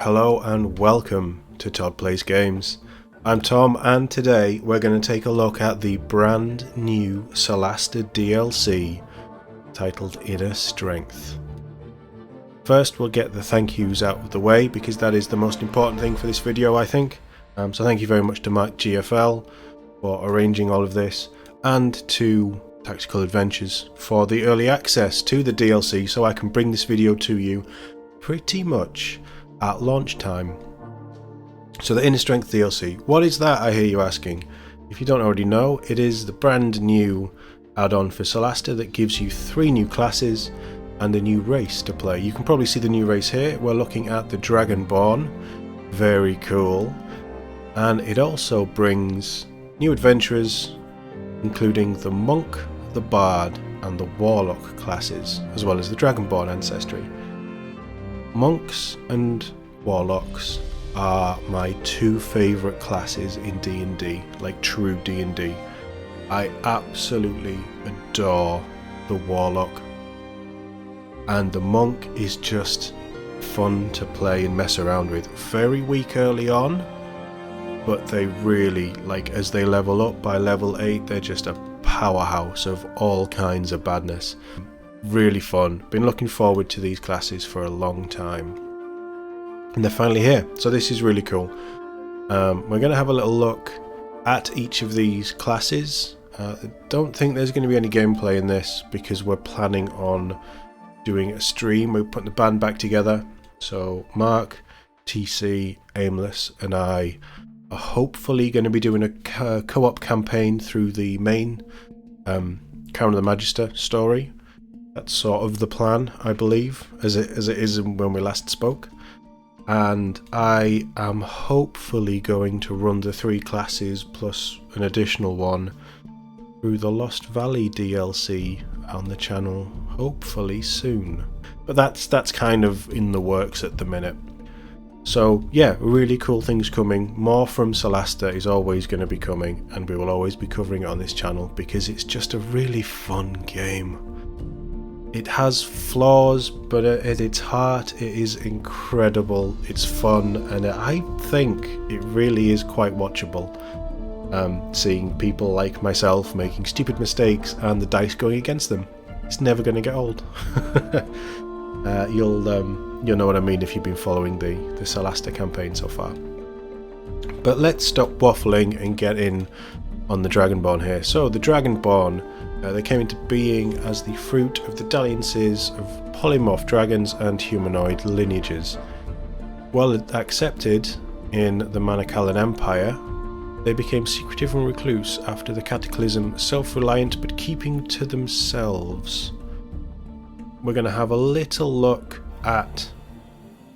Hello and welcome to TOD Plays Games. I'm Tom and today we're going to take a look at the brand new Solasta DLC titled Inner Strength. First we'll get the thank yous out of the way because that is the most important thing for this video, I think. So thank you very much to Mike GFL for arranging all of this, and to Tactical Adventures for the early access to the DLC so I can bring this video to you pretty much at launch time. So the Inner Strength DLC, what is that, I hear you asking? If you don't already know, it is the brand new add-on for Solasta that gives you 3 new classes and a new race to play. You can probably see the new race here. We're looking at the Dragonborn. Very cool. And it also brings new adventurers, including the Monk, the Bard and the Warlock classes, as well as the Dragonborn Ancestry. Monks and Warlocks are my 2 favourite classes in D&D, like true D&D. I absolutely adore the Warlock, and the Monk is just fun to play and mess around with. Very weak early on, but they really, like, as they level up by level 8, they're just a powerhouse of all kinds of badness. Really fun. Been looking forward to these classes for a long time, and they're finally here, so this is really cool. We're going to have a little look at each of these classes. I don't think there's going to be any gameplay in this because we're planning on doing a stream. We're putting the band back together, so Mark, TC, Aimless and I are hopefully going to be doing a co-op campaign through the main Crown of the Magister story. That's sort of the plan, I believe, as it is when we last spoke. And I am hopefully going to run the 3 classes plus an additional one through the Lost Valley DLC on the channel, hopefully soon. But that's kind of in the works at the minute. So yeah, really cool things coming. More from Solasta is always going to be coming, and we will always be covering it on this channel because it's just a really fun game. It has flaws, but at its heart it is incredible. It's fun, and I think it really is quite watchable. Seeing people like myself making stupid mistakes and the dice going against them. It's never going to get old. You'll know what I mean if you've been following the Solasta campaign so far. But let's stop waffling and get in on the Dragonborn here. So the Dragonborn, they came into being as the fruit of the dalliances of polymorph dragons and humanoid lineages. Well accepted in the Manakalan Empire, they became secretive and recluse after the cataclysm, self-reliant but keeping to themselves. We're going to have a little look at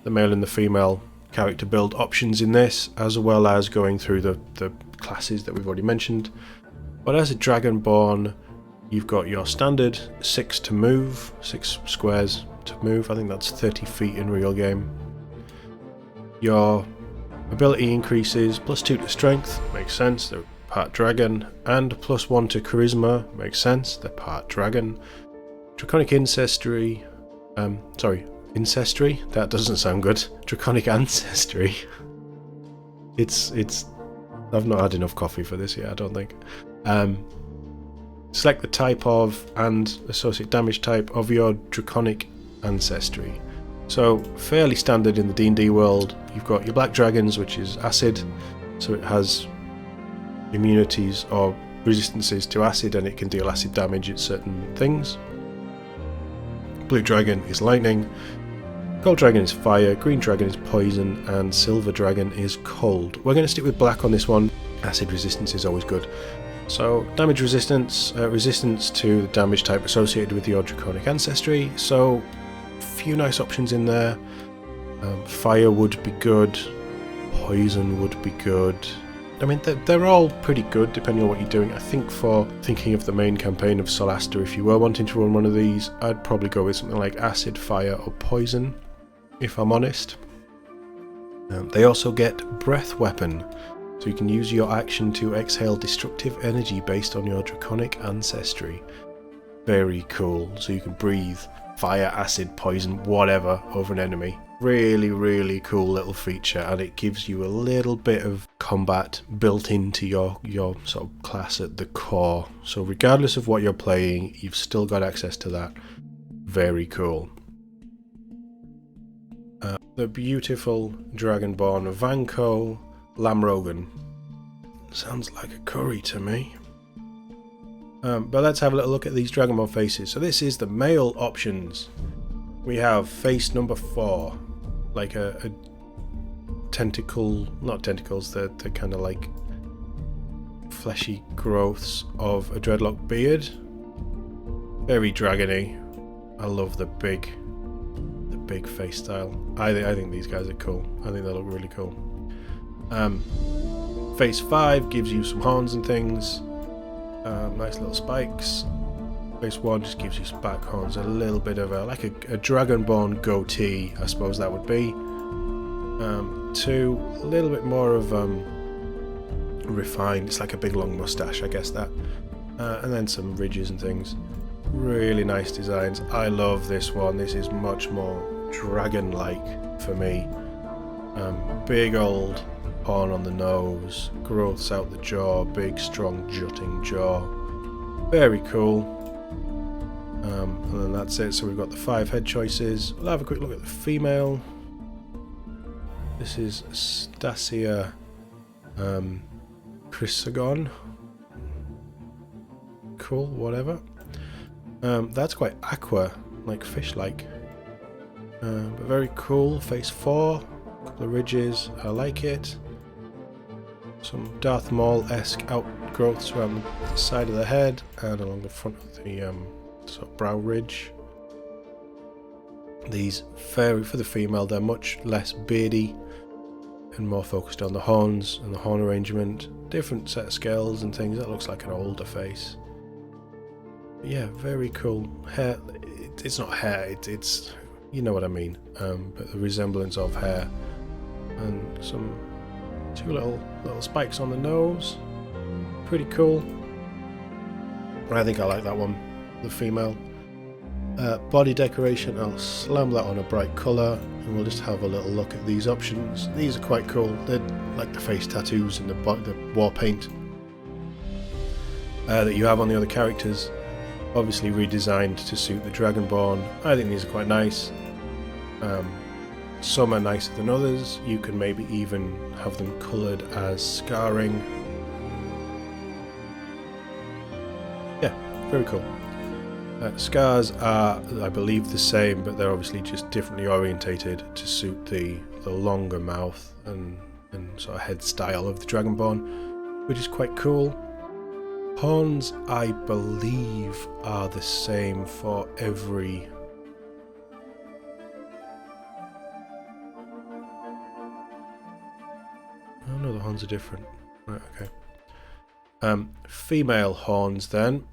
the male and the female character build options in this, as well as going through the classes that we've already mentioned. But as a Dragonborn, you've got your standard 6 to move, 6 squares to move. I think that's 30 feet in real game. Your ability increases +2 to strength, makes sense, they're part dragon, and +1 to charisma, makes sense, they're part dragon. Draconic Ancestry, Ancestry? That doesn't sound good. Draconic Ancestry. I've not had enough coffee for this yet, I don't think. Select the type of and associate damage type of your Draconic Ancestry. So, fairly standard in the D&D world. You've got your Black Dragons, which is acid, so it has immunities or resistances to acid, and it can deal acid damage at certain things. Blue Dragon is lightning, Gold Dragon is fire, Green Dragon is poison, and Silver Dragon is cold. We're going to stick with black on this one. Acid resistance is always good. So damage resistance, resistance to the damage type associated with your Draconic Ancestry. So a few nice options in there. Fire would be good, poison would be good. I mean, they're all pretty good depending on what you're doing. I think for thinking of the main campaign of Solasta, if you were wanting to run one of these, I'd probably go with something like acid, fire or poison, if I'm honest. They also get breath weapon, so you can use your action to exhale destructive energy based on your Draconic Ancestry. Very cool, so you can breathe fire, acid, poison, whatever over an enemy. Really, really cool little feature, and it gives you a little bit of combat built into your sort of class at the core. So regardless of what you're playing, you've still got access to that. Very cool. The beautiful Dragonborn Vanko Lamrogan. Sounds like a curry to me. But let's have a little look at these Dragonborn faces. So this is the male options. We have face number 4. Like a tentacle, not tentacles, they're kind of like fleshy growths of a dreadlock beard. Very dragony. I love the big face style. I think these guys are cool. I think they look really cool. Face 5 gives you some horns and things. Nice little spikes. Face 1 just gives you some back horns, a little bit of a Dragonborn goatee, I suppose that would be. 2, a little bit more of refined, it's like a big long mustache, I guess that. And then some ridges and things. Really nice designs. I love this one. This is much more dragon-like for me. Big old horn on the nose, growths out the jaw, big strong jutting jaw. Very cool. And then that's it. So we've got the 5 head choices. We'll have a quick look at the female. This is Stasia Chrysagon. Cool, whatever. That's quite aqua, like fish-like. But very cool. Face 4. A couple of ridges. I like it. Some Darth Maul-esque outgrowths around the side of the head and along the front of the sort of brow ridge. These for the female, they're much less beardy and more focused on the horns and the horn arrangement. Different set of scales and things. That looks like an older face. But yeah, very cool. Hair. It's not hair. It's you know what I mean. But the resemblance of hair and some 2 little spikes on the nose. Pretty cool. I think I like that one. The female. Body decoration, I'll slam that on a bright colour and we'll just have a little look at these options. These are quite cool. They're like the face tattoos and the war paint that you have on the other characters. Obviously redesigned to suit the Dragonborn. I think these are quite nice. Some are nicer than others. You can maybe even have them coloured as scarring. Yeah, very cool. Scars are, I believe, the same, but they're obviously just differently orientated to suit the longer mouth and sort of head style of the Dragonborn, which is quite cool. Horns, I believe, are the same for every... Oh no, the horns are different. Right, okay. Female horns then.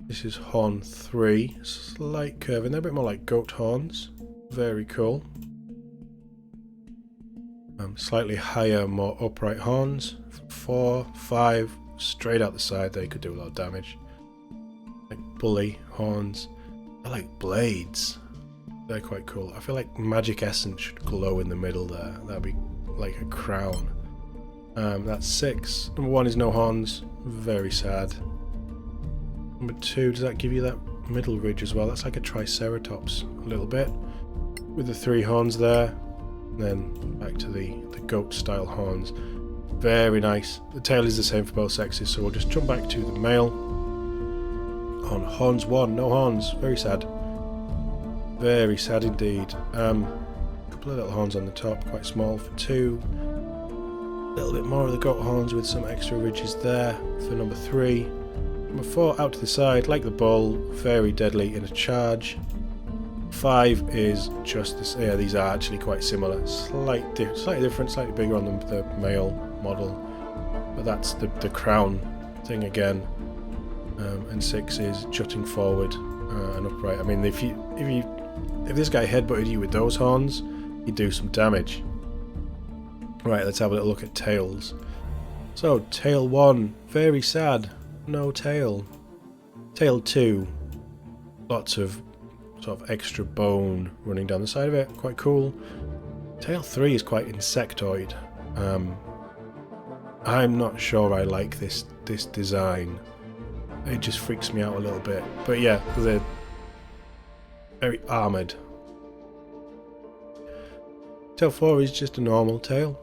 This is horn 3, slight curving, they're a bit more like goat horns. Very cool. Slightly higher, more upright horns. 4, 5, straight out the side, they could do a lot of damage. Like bully horns. They're like blades. They're quite cool. I feel like magic essence should glow in the middle there. That'd be like a crown. That's 6. Number 1 is no horns. Very sad. Number 2, does that give you that middle ridge as well? That's like a Triceratops a little bit. With the 3 horns there. And then back to the goat style horns. Very nice. The tail is the same for both sexes, so we'll just jump back to the male. On horns 1, no horns. Very sad. Very sad indeed. A couple of little horns on the top, quite small for 2. A little bit more of the goat horns with some extra ridges there for number 3. Number 4 out to the side, like the bull, very deadly in a charge. 5 is just this. Yeah, these are actually quite similar. Slightly different, slightly bigger on the male model, but that's the crown thing again. And 6 is jutting forward and upright. I mean, if this guy headbutted you with those horns, he'd do some damage. Right, let's have a little look at tails. So tail 1, very sad. No tail. Tail 2, lots of sort of extra bone running down the side of it, quite cool. Tail 3 is quite insectoid. I'm not sure I like this design. It just freaks me out a little bit. But yeah, they're very armoured. Tail 4 is just a normal tail.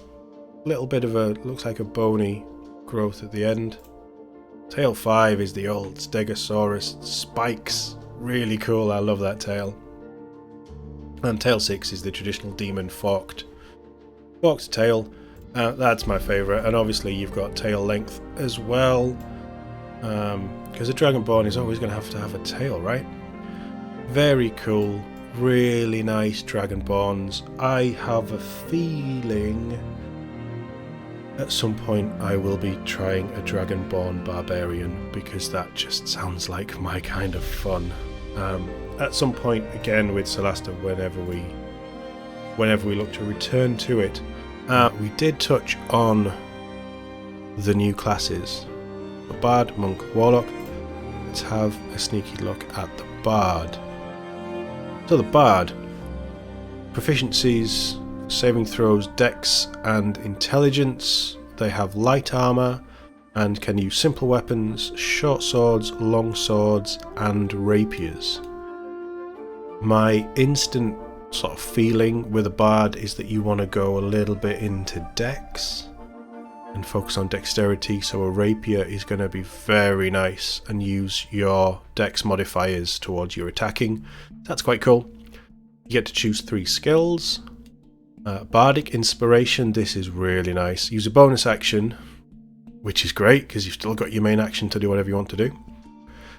Little bit of a, looks like a bony growth at the end. Tail 5 is the old Stegosaurus spikes. Really cool, I love that tail. And tail 6 is the traditional demon forked tail. That's my favourite, and obviously you've got tail length as well, because a Dragonborn is always going to have a tail, right? Very cool, really nice Dragonborns. I have a feeling at some point I will be trying a Dragonborn Barbarian, because that just sounds like my kind of fun. At some point, again with Solasta, whenever we look to return to it, we did touch on the new classes. The Bard, Monk, Warlock. Let's have a sneaky look at the Bard. So the Bard, proficiencies, saving throws, dex and intelligence. They have light armor and can use simple weapons, short swords, long swords and rapiers. My instant sort of feeling with a Bard is that you want to go a little bit into dex and focus on dexterity, so a rapier is going to be very nice and use your dex modifiers towards your attacking. That's quite cool. You get to choose 3 skills. Bardic Inspiration, this is really nice. Use a bonus action, which is great because you've still got your main action to do whatever you want to do.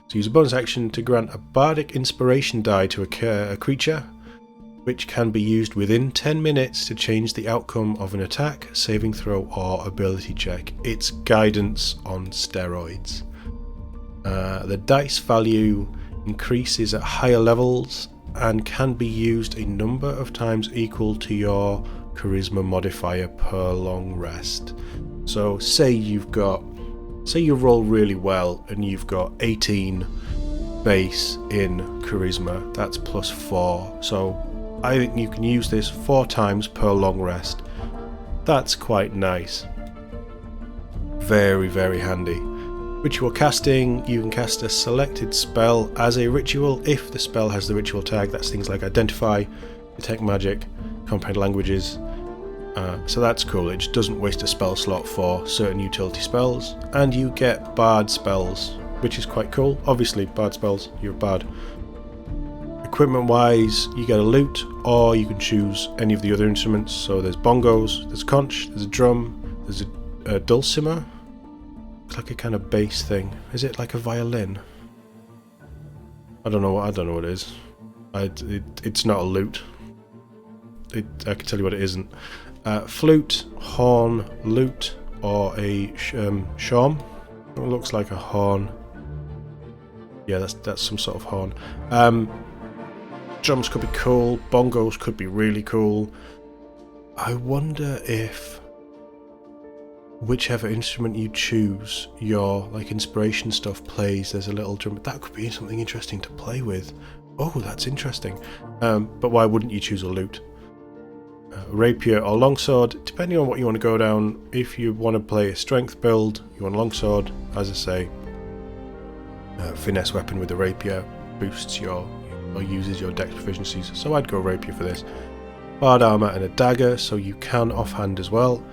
So use a bonus action to grant a Bardic Inspiration die to a creature, which can be used within 10 minutes to change the outcome of an attack, saving throw or ability check. It's guidance on steroids. The dice value increases at higher levels and can be used a number of times equal to your charisma modifier per long rest. So say you roll really well and you've got 18 base in charisma, that's plus 4. So I think you can use this 4 times per long rest. That's quite nice. Very, very handy. Ritual casting, you can cast a selected spell as a ritual if the spell has the ritual tag. That's things like Identify, Detect Magic, Comprehend Languages. So that's cool, it just doesn't waste a spell slot for certain utility spells. And you get Bard spells, which is quite cool. Obviously, Bard spells, you're a Bard. Equipment wise, you get a lute, or you can choose any of the other instruments. So there's bongos, there's a conch, there's a drum, there's a dulcimer. It's like a kind of bass thing. Is it like a violin? I don't know what it is. It's not a lute. I can tell you what it isn't. Flute, horn, lute, or a shawm. It looks like a horn. Yeah, that's some sort of horn. Drums could be cool, bongos could be really cool. I wonder if whichever instrument you choose, your like inspiration stuff plays, there's a little drum. That could be something interesting to play with. Oh, that's interesting. But why wouldn't you choose a lute? Rapier or longsword, depending on what you want to go down. If you want to play a strength build, you want a longsword, as I say. Finesse weapon with a rapier boosts or uses your dex proficiencies, so I'd go rapier for this. Bard armor and a dagger, so you can offhand as well.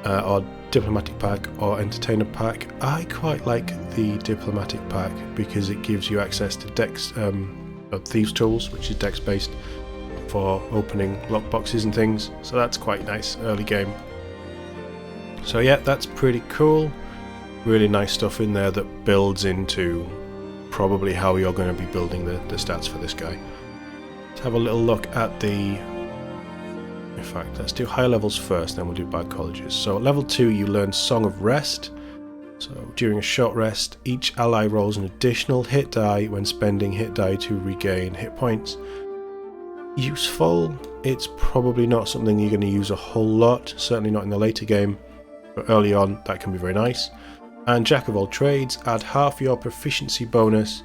Or diplomatic pack or entertainer pack. I quite like the diplomatic pack because it gives you access to dex thieves tools, which is dex based, for opening lockboxes and things, so that's quite nice early game. So yeah, that's pretty cool. Really nice stuff in there that builds into probably how you're going to be building the stats for this guy. Let's have a little look at the... In fact, let's do higher levels first, then we'll do bad colleges. So at level 2 you learn Song of Rest. So during a short rest, each ally rolls an additional hit die when spending hit die to regain hit points. Useful. It's probably not something you're going to use a whole lot, certainly not in the later game, but early on that can be very nice. And Jack of all trades, add half your proficiency bonus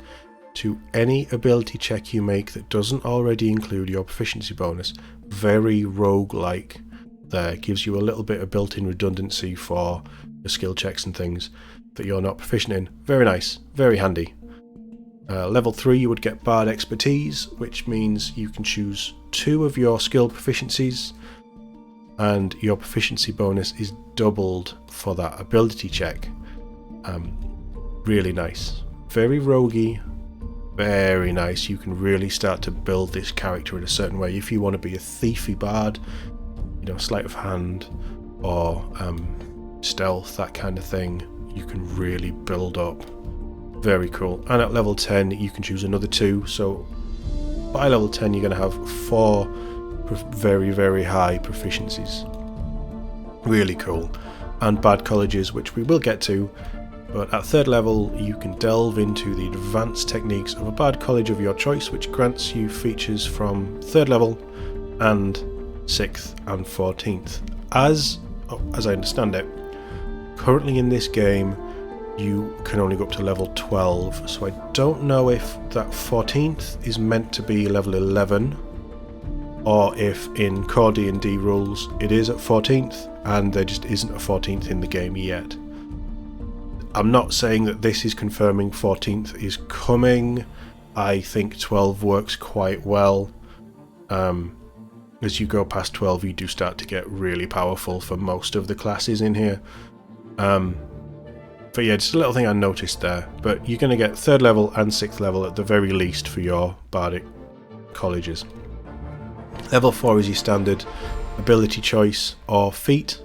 to any ability check you make that doesn't already include your proficiency bonus. very rogue-like there. Gives you a little bit of built-in redundancy for the skill checks and things that you're not proficient in. Very nice, very handy. Level 3 you would get Bard Expertise, which means you can choose 2 of your skill proficiencies, and your proficiency bonus is doubled for that ability check. Really nice. Very roguey, very nice. You can really start to build this character in a certain way. If you want to be a thiefy bard, you know, sleight of hand or stealth, that kind of thing, you can really build up. Very cool. And at level 10 you can choose another 2, so by level 10 you're going to have 4 very, very high proficiencies. Really cool. And bard colleges, which we will get to, but at 3rd level you can delve into the advanced techniques of a bard college of your choice, which grants you features from 3rd level and 6th and 14th. As I understand it, currently in this game you can only go up to level 12, so I don't know if that 14th is meant to be level 11, or if in core D&D rules it is at 14th and there just isn't a 14th in the game yet. I'm not saying that this is confirming 14th is coming. I think 12 works quite well. As you go past 12 you do start to get really powerful for most of the classes in here. But yeah, just a little thing I noticed there. But you're going to get 3rd level and 6th level at the very least for your bardic colleges. Level 4 is your standard ability choice or feat.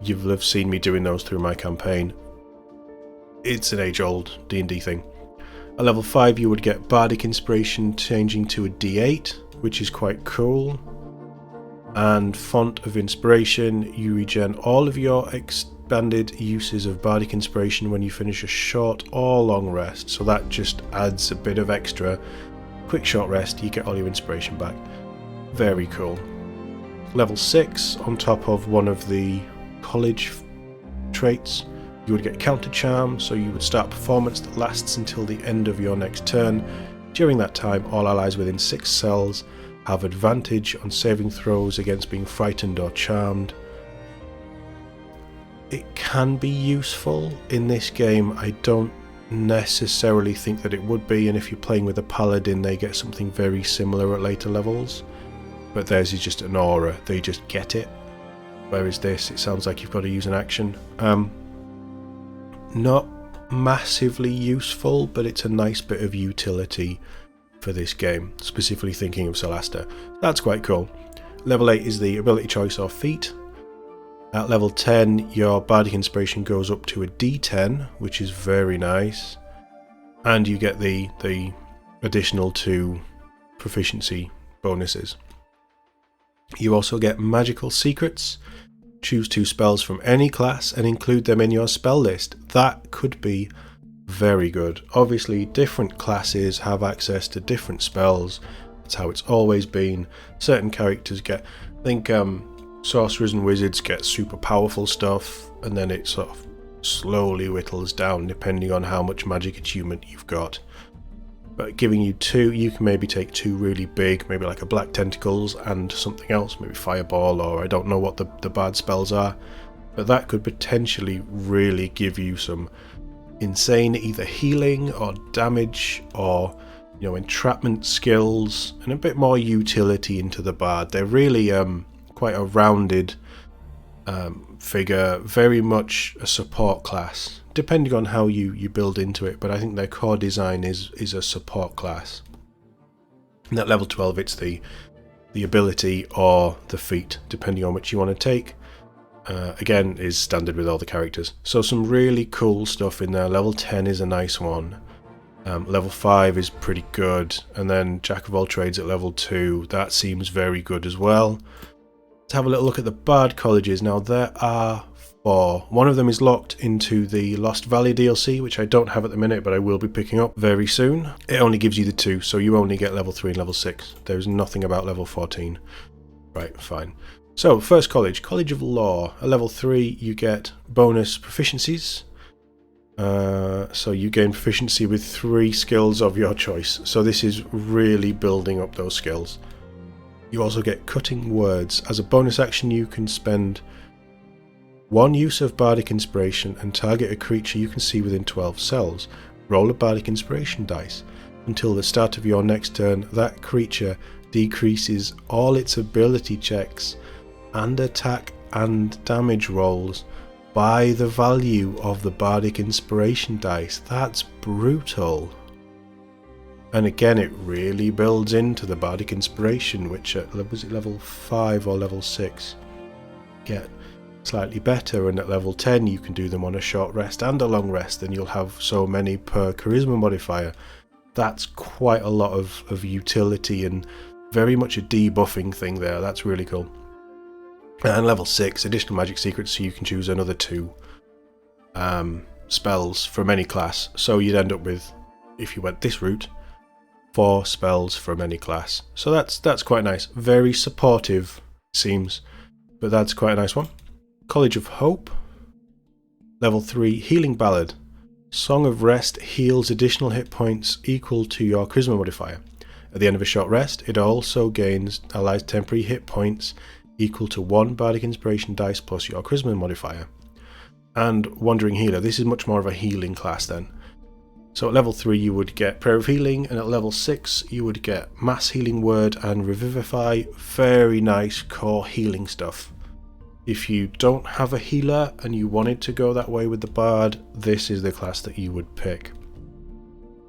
You'll have seen me doing those through my campaign. It's an age-old D&D thing. At level 5 you would get bardic inspiration changing to a D8, which is quite cool. And font of inspiration, you regen all of your expanded uses of bardic inspiration when you finish a short or long rest, so that just adds a bit of extra. Quick short rest, you get all your inspiration back. Very cool. Level 6, on top of one of the college traits, you would get counter charm, so you would start performance that lasts until the end of your next turn. During that time, all allies within 6 cells have advantage on saving throws against being frightened or charmed. It can be useful in this game. I don't necessarily think that it would be, and if you're playing with a paladin they get something very similar at later levels, but theirs is just an aura, they just get it, whereas this, it sounds like you've got to use an action. Not massively useful, but it's a nice bit of utility for this game, specifically thinking of Solasta. That's quite cool. Level 8 is the ability choice or feat. At level 10 your bardic inspiration goes up to a D10, which is very nice, and you get the additional 2 proficiency bonuses. You also get magical secrets. Choose 2 spells from any class and include them in your spell list. That could be very good. Obviously different classes have access to different spells. That's how it's always been. Certain characters get, I think sorcerers and wizards get super powerful stuff, and then it sort of slowly whittles down depending on how much magic achievement you've got. But giving you 2, you can maybe take 2 really big, maybe like a black tentacles and something else, maybe fireball, or I don't know what the bard spells are, but that could potentially really give you some insane either healing or damage or, you know, entrapment skills and a bit more utility into the bard. They're really quite a rounded figure, very much a support class, depending on how you build into it, but I think their core design is a support class. And at level 12 it's the ability or the feat, depending on which you want to take. Again, is standard with all the characters. So some really cool stuff in there. Level 10 is a nice one. Level 5 is pretty good, and then Jack of all trades at level 2, that seems very good as well. Let's have a little look at the Bard colleges. Now there are 4. One of them is locked into the Lost Valley DLC, which I don't have at the minute, but I will be picking up very soon. It only gives you the 2, so you only get level 3 and level 6. There's nothing about level 14. Right, fine. So, first college, College of Law. At level 3 you get bonus proficiencies. So you gain proficiency with 3 skills of your choice. So this is really building up those skills. You also get Cutting Words. As a bonus action, you can spend 1 use of Bardic Inspiration and target a creature you can see within 12 cells. Roll a Bardic Inspiration dice. Until the start of your next turn, that creature decreases all its ability checks and attack and damage rolls by the value of the Bardic Inspiration dice. That's brutal. And again, it really builds into the Bardic Inspiration, which at was it level 5 or level 6 get slightly better, and at level 10 you can do them on a short rest and a long rest, and you'll have so many per charisma modifier. That's quite a lot of utility and very much a debuffing thing there. That's really cool. And level 6, additional magic secrets, so you can choose another 2 spells from any class. So you'd end up with, if you went this route, 4 spells from any class. So that's quite nice. Very supportive, seems, but that's quite a nice one. College of Hope. Level 3, Healing Ballad. Song of Rest heals additional hit points equal to your charisma modifier. At the end of a short rest, it also gains allies temporary hit points equal to 1 Bardic Inspiration dice plus your charisma modifier. And Wandering Healer. This is much more of a healing class then. So at level 3 you would get Prayer of Healing, and at level 6 you would get Mass Healing Word and Revivify. Very nice core healing stuff. If you don't have a healer and you wanted to go that way with the Bard, this is the class that you would pick.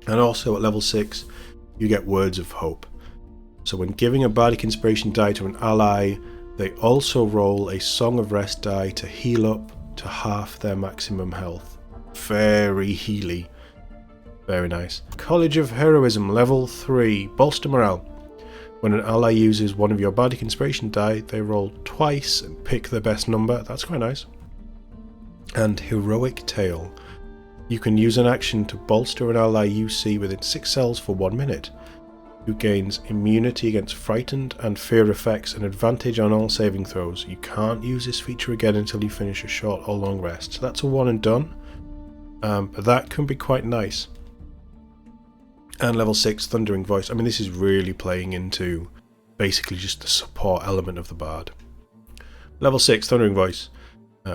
And also at level 6, you get Words of Hope. So when giving a Bardic Inspiration die to an ally, they also roll a Song of Rest die to heal up to half their maximum health. Very healy. Very nice. College of Heroism, level 3, Bolster Morale. When an ally uses one of your Bardic Inspiration die, they roll twice and pick the best number. That's quite nice. And Heroic Tale. You can use an action to bolster an ally you see within 6 cells for 1 minute, who gains immunity against frightened and fear effects and advantage on all saving throws. You can't use this feature again until you finish a short or long rest. So that's a one and done. But that can be quite nice. And level 6, Thundering Voice. I mean, this is really playing into basically just the support element of the Bard. Level 6, Thundering Voice.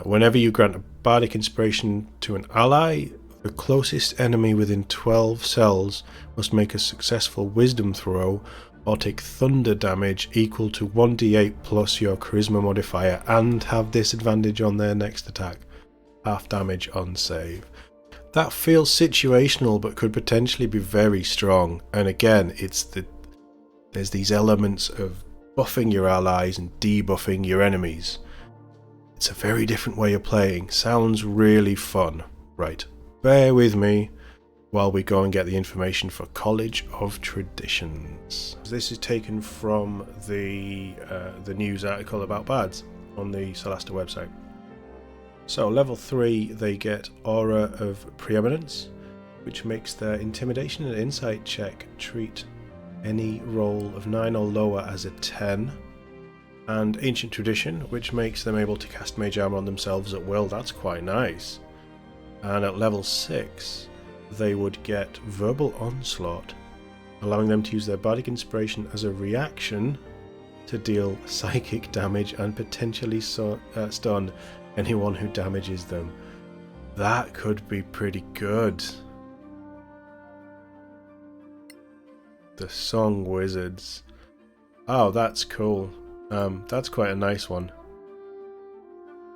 Whenever you grant a Bardic Inspiration to an ally, the closest enemy within 12 cells must make a successful Wisdom throw or take thunder damage equal to 1d8 plus your charisma modifier and have disadvantage on their next attack. Half damage on save. That feels situational but could potentially be very strong. And again, there's these elements of buffing your allies and debuffing your enemies. It's a very different way of playing. Sounds really fun. Right, bear with me while we go and get the information for College of Traditions. This is taken from the news article about Bards on the Solasta website. So level 3, they get Aura of Preeminence, which makes their Intimidation and Insight check treat any roll of 9 or lower as a 10. And Ancient Tradition, which makes them able to cast Mage Armor on themselves at will. That's quite nice. And at level 6, they would get Verbal Onslaught, allowing them to use their Bardic Inspiration as a reaction to deal psychic damage and potentially stun anyone who damages them. That could be pretty good. The Song Wizards. Oh, that's cool. That's quite a nice one.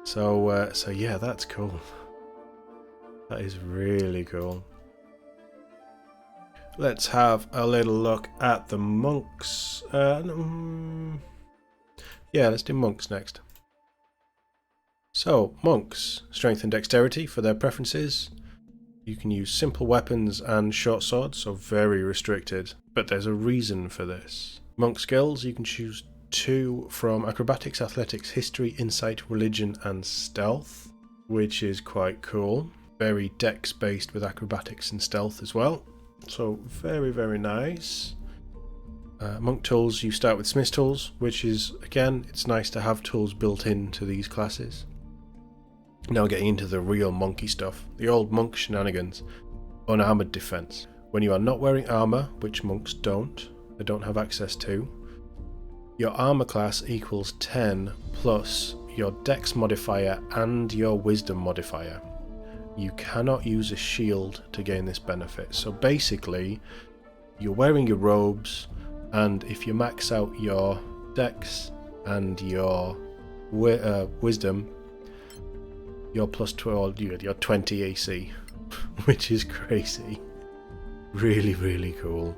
So yeah, that's cool. That is really cool. Let's have a little look at the monks. Yeah, let's do monks next. So, monks, strength and dexterity for their preferences. You can use simple weapons and short swords, so very restricted, but there's a reason for this. Monk skills, you can choose 2 from Acrobatics, Athletics, History, Insight, Religion and Stealth, which is quite cool. Very dex based with Acrobatics and Stealth as well, so very, very nice. Monk tools, you start with Smith's tools, which is, again, it's nice to have tools built into these classes. Now getting into the real monkey stuff, the old monk shenanigans. Unarmoured defense. When you are not wearing armor, which monks don't, they don't have access to, Your armor class equals 10 plus your dex modifier and your wisdom modifier. You cannot use a shield to gain this benefit. So basically, you're wearing your robes, and if you max out your dex and your wisdom, you're plus 12, you're 20 AC, which is crazy. Really, really cool.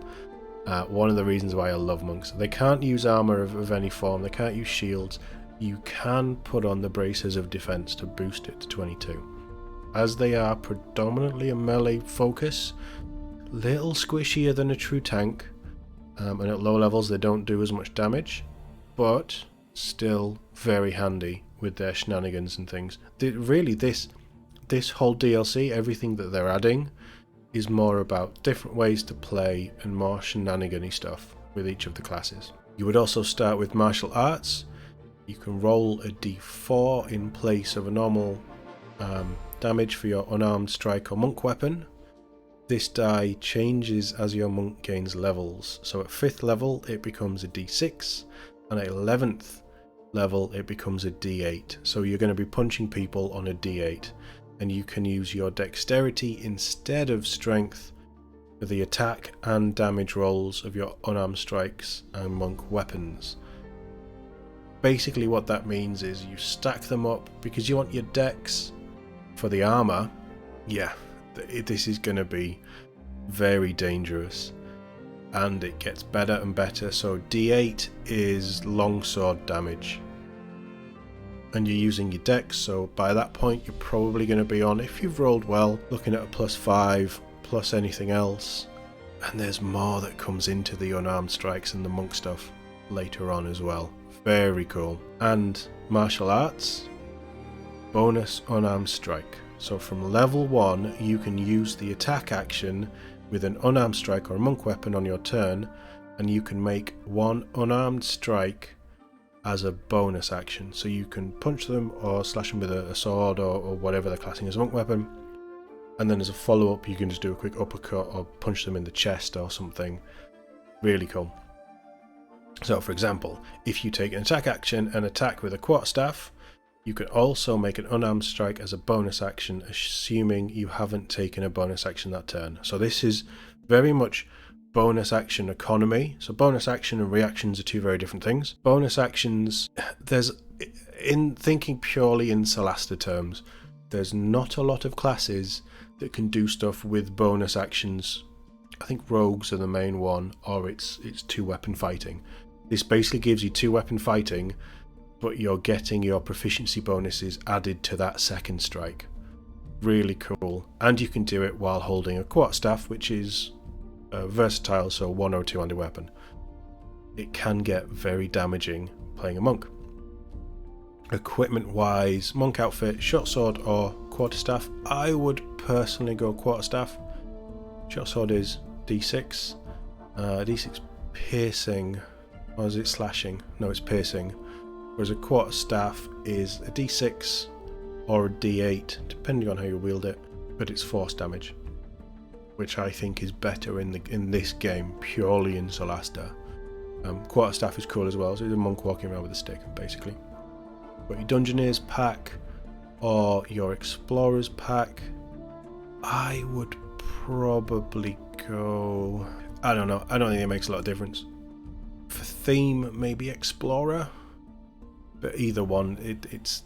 One of the reasons why I love monks. They can't use armor of any form, they can't use shields. You can put on the braces of defense to boost it to 22. As they are predominantly a melee focus, little squishier than a true tank, and at low levels they don't do as much damage, but still very handy with their shenanigans and things. Really, this whole DLC, everything that they're adding, is more about different ways to play and more shenanigan-y stuff with each of the classes. You would also start with martial arts. You can roll a d4 in place of a normal damage for your unarmed strike or monk weapon. This die changes as your monk gains levels. So at 5th level it becomes a d6, and at 11th level it becomes a d8. So you're going to be punching people on a d8. And you can use your dexterity instead of strength for the attack and damage rolls of your unarmed strikes and monk weapons. Basically what that means is you stack them up because you want your dex for the armor. Yeah, this is going to be very dangerous, and it gets better and better. So d8 is longsword damage, and you're using your dex, so by that point you're probably going to be on, if you've rolled well, looking at a +5 plus anything else. And there's more that comes into the unarmed strikes and the monk stuff later on as well. Very cool. And martial arts, bonus unarmed strike. So from level 1 you can use the attack action with an unarmed strike or a monk weapon on your turn, and you can make one unarmed strike as a bonus action. So you can punch them or slash them with a sword or whatever they're classing as a monk weapon, and then as a follow-up you can just do a quick uppercut or punch them in the chest or something. Really cool. So for example, if you take an attack action and attack with a quarterstaff, you can also make an unarmed strike as a bonus action, assuming you haven't taken a bonus action that turn. So this is very much bonus action economy. So bonus action and reactions are two very different things. Bonus actions, in thinking purely in Solasta terms, there's not a lot of classes that can do stuff with bonus actions. I think rogues are the main one, or it's 2-weapon fighting. This basically gives you 2-weapon fighting, but you're getting your proficiency bonuses added to that second strike. Really cool. And you can do it while holding a quarterstaff, which is versatile, so 102 on the weapon. It can get very damaging playing a monk. Equipment wise, monk outfit, short sword or quarterstaff. I would personally go quarterstaff. Short sword is d6, d6 piercing, or is it slashing? No, it's piercing. Whereas a quarterstaff is a d6 or a d8, depending on how you wield it, but it's force damage, which I think is better in this game, purely in Solasta. Quarterstaff is cool as well, so it's a monk walking around with a stick, basically. But your Dungeoneer's pack or your Explorer's pack, I would probably go... I don't know, I don't think it makes a lot of difference. For theme, maybe Explorer, but either one, it's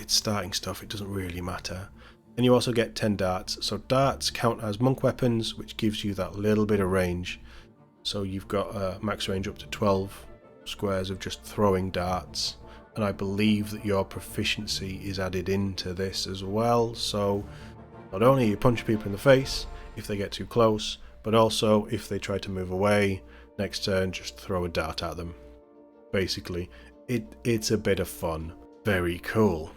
starting stuff, it doesn't really matter. And you also get 10 darts. So darts count as monk weapons, which gives you that little bit of range. So you've got a max range up to 12 squares of just throwing darts. And I believe that your proficiency is added into this as well. So not only you punch people in the face if they get too close, but also if they try to move away, next turn just throw a dart at them. Basically, it's a bit of fun. Very cool.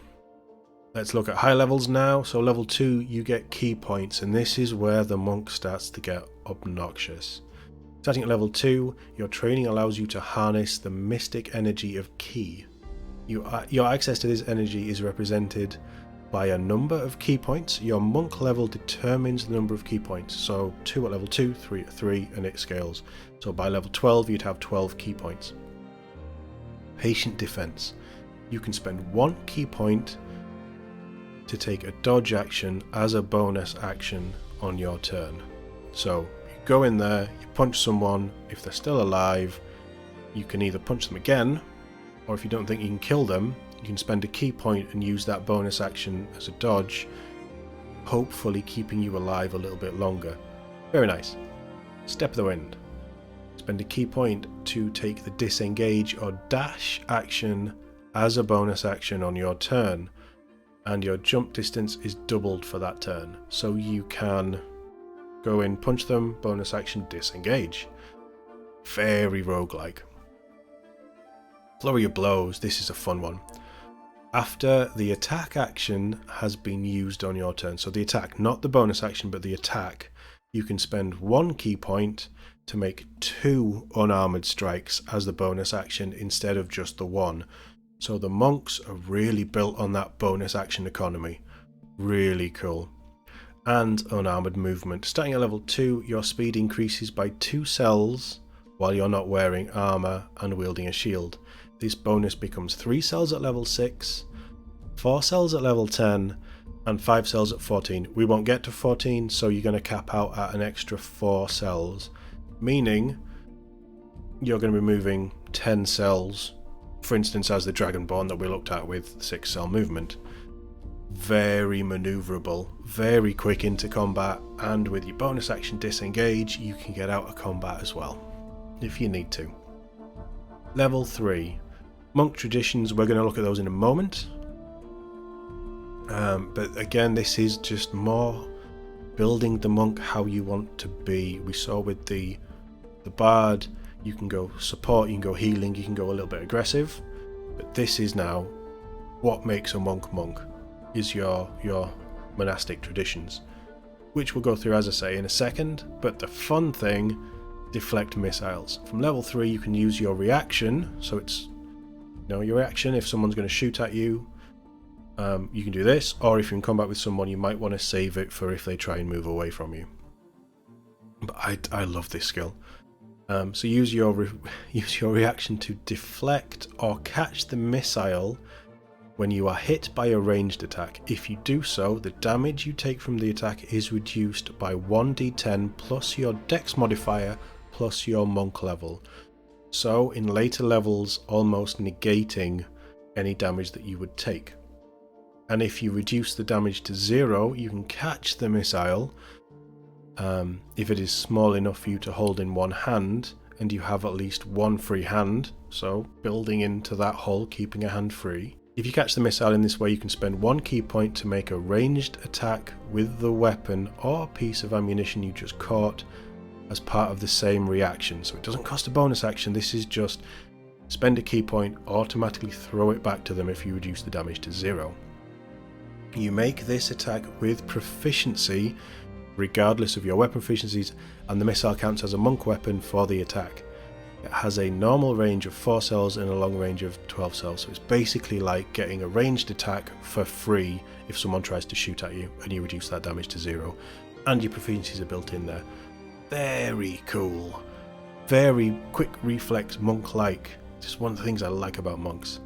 Let's look at high levels now. So level 2 you get key points, and this is where the monk starts to get obnoxious. Starting at level 2, your training allows you to harness the mystic energy of ki. Your access to this energy is represented by a number of key points. Your monk level determines the number of key points. So 2 at level 2, 3 at 3, and it scales. So by level 12 you'd have 12 key points. Patient Defense. You can spend 1 key point to take a dodge action as a bonus action on your turn. So you go in there, you punch someone. If they're still alive, you can either punch them again, or if you don't think you can kill them, you can spend a key point and use that bonus action as a dodge, hopefully keeping you alive a little bit longer. Very nice. Step of the Wind. Spend a key point to take the disengage or dash action as a bonus action on your turn, and your jump distance is doubled for that turn. So you can go in, punch them, bonus action, disengage. Very roguelike. Flurry of Blows. This is a fun one. After the attack action has been used on your turn, so the attack, not the bonus action, but the attack, you can spend 1 key point to make 2 unarmored strikes as the bonus action instead of just the 1. So the monks are really built on that bonus action economy. Really cool. And unarmored movement. Starting at level 2, your speed increases by 2 cells while you're not wearing armor and wielding a shield. This bonus becomes 3 cells at level 6, 4 cells at level 10, and 5 cells at 14. We won't get to 14, so you're going to cap out at an extra 4 cells, meaning you're going to be moving 10 cells, for instance as the Dragonborn that we looked at with 6 cell movement. Very manoeuvrable, very quick into combat, and with your bonus action disengage, you can get out of combat as well, if you need to. Level 3. Monk Traditions, we're going to look at those in a moment. But again, this is just more building the monk how you want to be. We saw with the Bard, you can go support, you can go healing, you can go a little bit aggressive. But this is now what makes a monk, is your Monastic Traditions, which we'll go through, as I say, in a second. But the fun thing, deflect missiles. From level 3 you can use your reaction, so it's your reaction if someone's going to shoot at you. You can do this, or if you're in combat with someone, you might want to save it for if they try and move away from you. But I love this skill. So use your reaction to deflect or catch the missile when you are hit by a ranged attack. If you do so, the damage you take from the attack is reduced by 1d10 plus your dex modifier plus your monk level. So in later levels, almost negating any damage that you would take. And if you reduce the damage to 0, you can catch the missile if it is small enough for you to hold in one hand and you have at least one free hand, so building into that whole keeping a hand free. If you catch the missile in this way, you can spend 1 key point to make a ranged attack with the weapon or piece of ammunition you just caught as part of the same reaction. So it doesn't cost a bonus action, this is just spend a key point, automatically throw it back to them if you reduce the damage to 0. You make this attack with proficiency regardless of your weapon proficiencies, and the missile counts as a monk weapon for the attack. It has a normal range of 4 cells and a long range of 12 cells, so it's basically like getting a ranged attack for free if someone tries to shoot at you, and you reduce that damage to 0, and your proficiencies are built in there. Very cool. Very quick reflex monk-like. Just one of the things I like about monks.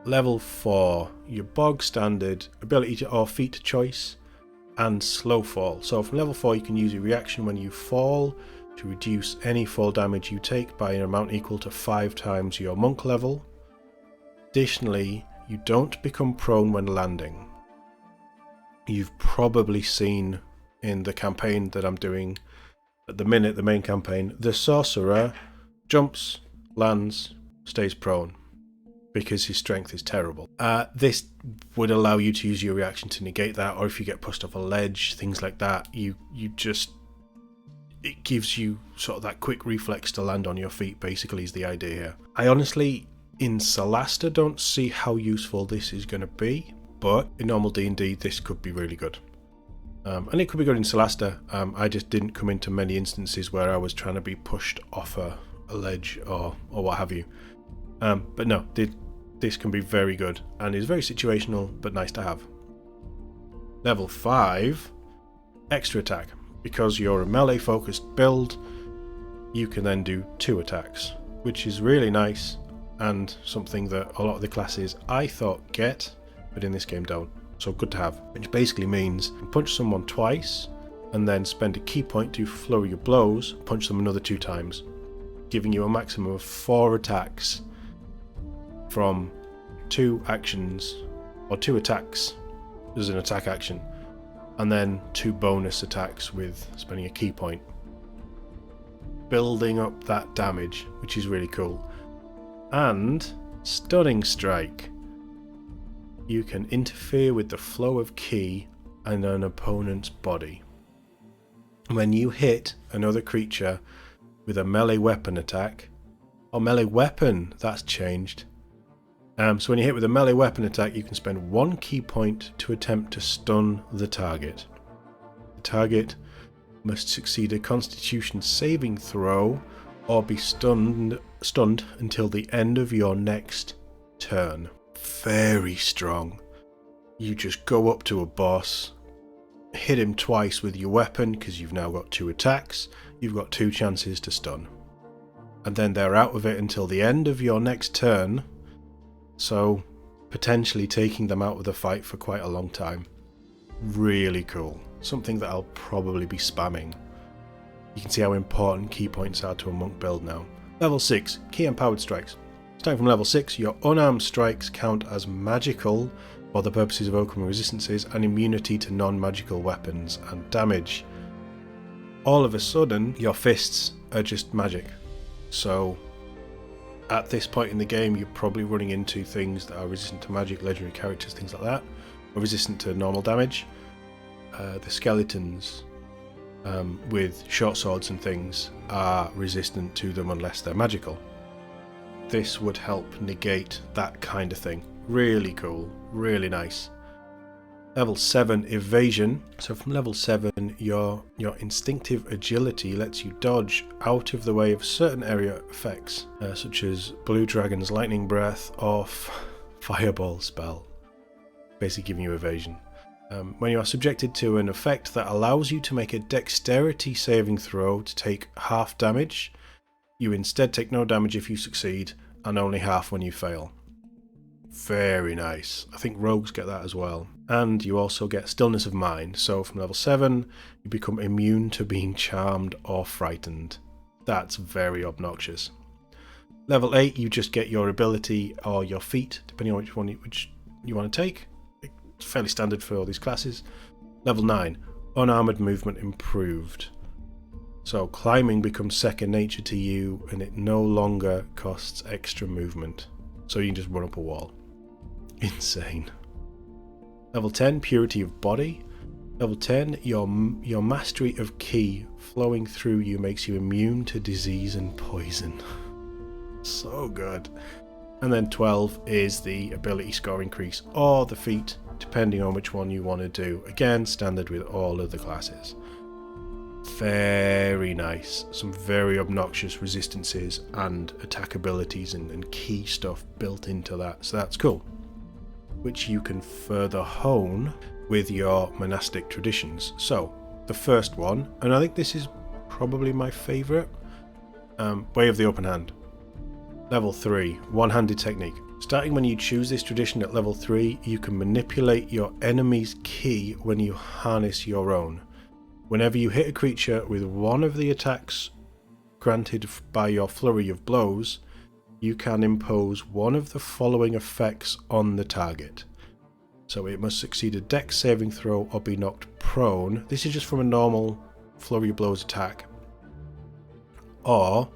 Level 4, your bog standard ability or feat choice and slow fall. So from level 4 you can use your reaction when you fall to reduce any fall damage you take by an amount equal to 5 times your monk level. Additionally, you don't become prone when landing. You've probably seen in the campaign that I'm doing at the minute, the main campaign, the sorcerer jumps, lands, stays prone because his strength is terrible. This would allow you to use your reaction to negate that, or if you get pushed off a ledge, things like that, it gives you sort of that quick reflex to land on your feet, basically, is the idea here. I honestly, in Solasta, don't see how useful this is going to be, but in normal D&D, this could be really good. And it could be good in Solasta. I just didn't come into many instances where I was trying to be pushed off a ledge or what have you. But no, this can be very good and is very situational but nice to have. Level 5, extra attack. Because you're a melee focused build, you can then do 2 attacks, which is really nice and something that a lot of the classes I thought get, but in this game don't. So good to have. Which basically means you punch someone twice, and then spend a key point to flurry your blows, punch them another 2 times, giving you a maximum of 4 attacks from 2 actions, or 2 attacks as an attack action, and then 2 bonus attacks with spending a key point. Building up that damage, which is really cool. And Stunning Strike. You can interfere with the flow of ki and an opponent's body. When you hit another creature with a melee weapon attack, or melee weapon, that's changed. So when you hit with a melee weapon attack, you can spend 1 key point to attempt to stun the target. The target must succeed a Constitution saving throw or be stunned until the end of your next turn. Very strong. You just go up to a boss, hit him twice with your weapon because you've now got 2 attacks, you've got 2 chances to stun. And then they're out of it until the end of your next turn, so potentially taking them out of the fight for quite a long time. Really cool. Something that I'll probably be spamming. You can see how important key points are to a monk build now. Level 6, Key Empowered Strikes. Starting from level 6, your unarmed strikes count as magical for the purposes of overcoming resistances and immunity to non-magical weapons and damage. All of a sudden, your fists are just magic. So, at this point in the game, you're probably running into things that are resistant to magic, legendary characters, things like that, or resistant to normal damage. The skeletons with short swords and things are resistant to them unless they're magical. This would help negate that kind of thing. Really cool, really nice. Level 7 Evasion. So from level 7, your instinctive agility lets you dodge out of the way of certain area effects, such as Blue Dragon's Lightning Breath or Fireball spell, basically giving you evasion. When you are subjected to an effect that allows you to make a dexterity saving throw to take half damage, you instead take no damage if you succeed, and only half when you fail. Very nice. I think rogues get that as well. And you also get Stillness of Mind, so from level 7, you become immune to being charmed or frightened. That's very obnoxious. Level 8, you just get your ability or your feat, depending on which you want to take. It's fairly standard for all these classes. Level 9, Unarmored Movement Improved. So climbing becomes second nature to you and it no longer costs extra movement. So you can just run up a wall. Insane. Level 10, Purity of Body. Level 10, your mastery of ki flowing through you makes you immune to disease and poison. So good. And then 12 is the ability score increase or the feat, depending on which one you want to do. Again, standard with all of the classes. Very nice. Some very obnoxious resistances and attack abilities and key stuff built into that. So that's cool. Which you can further hone with your Monastic Traditions. So, the first one, and I think this is probably my favourite, Way of the Open Hand. Level 3, One-Handed Technique. Starting when you choose this tradition at level 3, you can manipulate your enemy's ki when you harness your own. Whenever you hit a creature with one of the attacks granted by your flurry of blows, you can impose one of the following effects on the target. So it must succeed a dex saving throw or be knocked prone. This is just from a normal flurry of blows attack. Or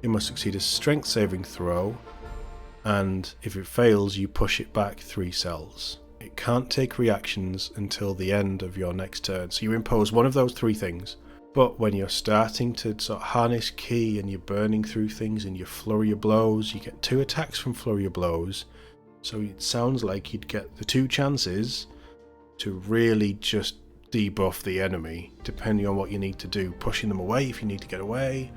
it must succeed a strength saving throw, and if it fails, you push it back 3 cells. It can't take reactions until the end of your next turn. So you impose one of those 3 things. But when you're starting to sort of harness ki and you're burning through things and you flurry of blows, you get 2 attacks from flurry of blows. So it sounds like you'd get the 2 chances to really just debuff the enemy, depending on what you need to do. Pushing them away if you need to get away.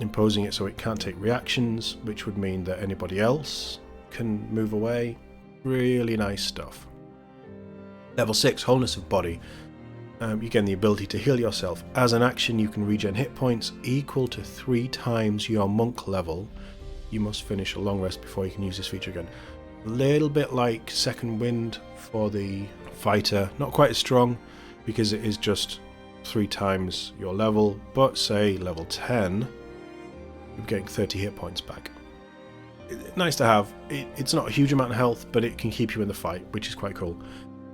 Imposing it so it can't take reactions, which would mean that anybody else can move away. Really nice stuff. Level 6, Wholeness of Body. You gain the ability to heal yourself. As an action, you can regen hit points equal to 3 times your monk level you must finish a long rest before you can use this feature again. A little bit like Second Wind for the fighter, not quite as strong because it is just 3 times your level, but say level 10, you're getting 30 hit points back. Nice to have. It's not a huge amount of health, but it can keep you in the fight, which is quite cool.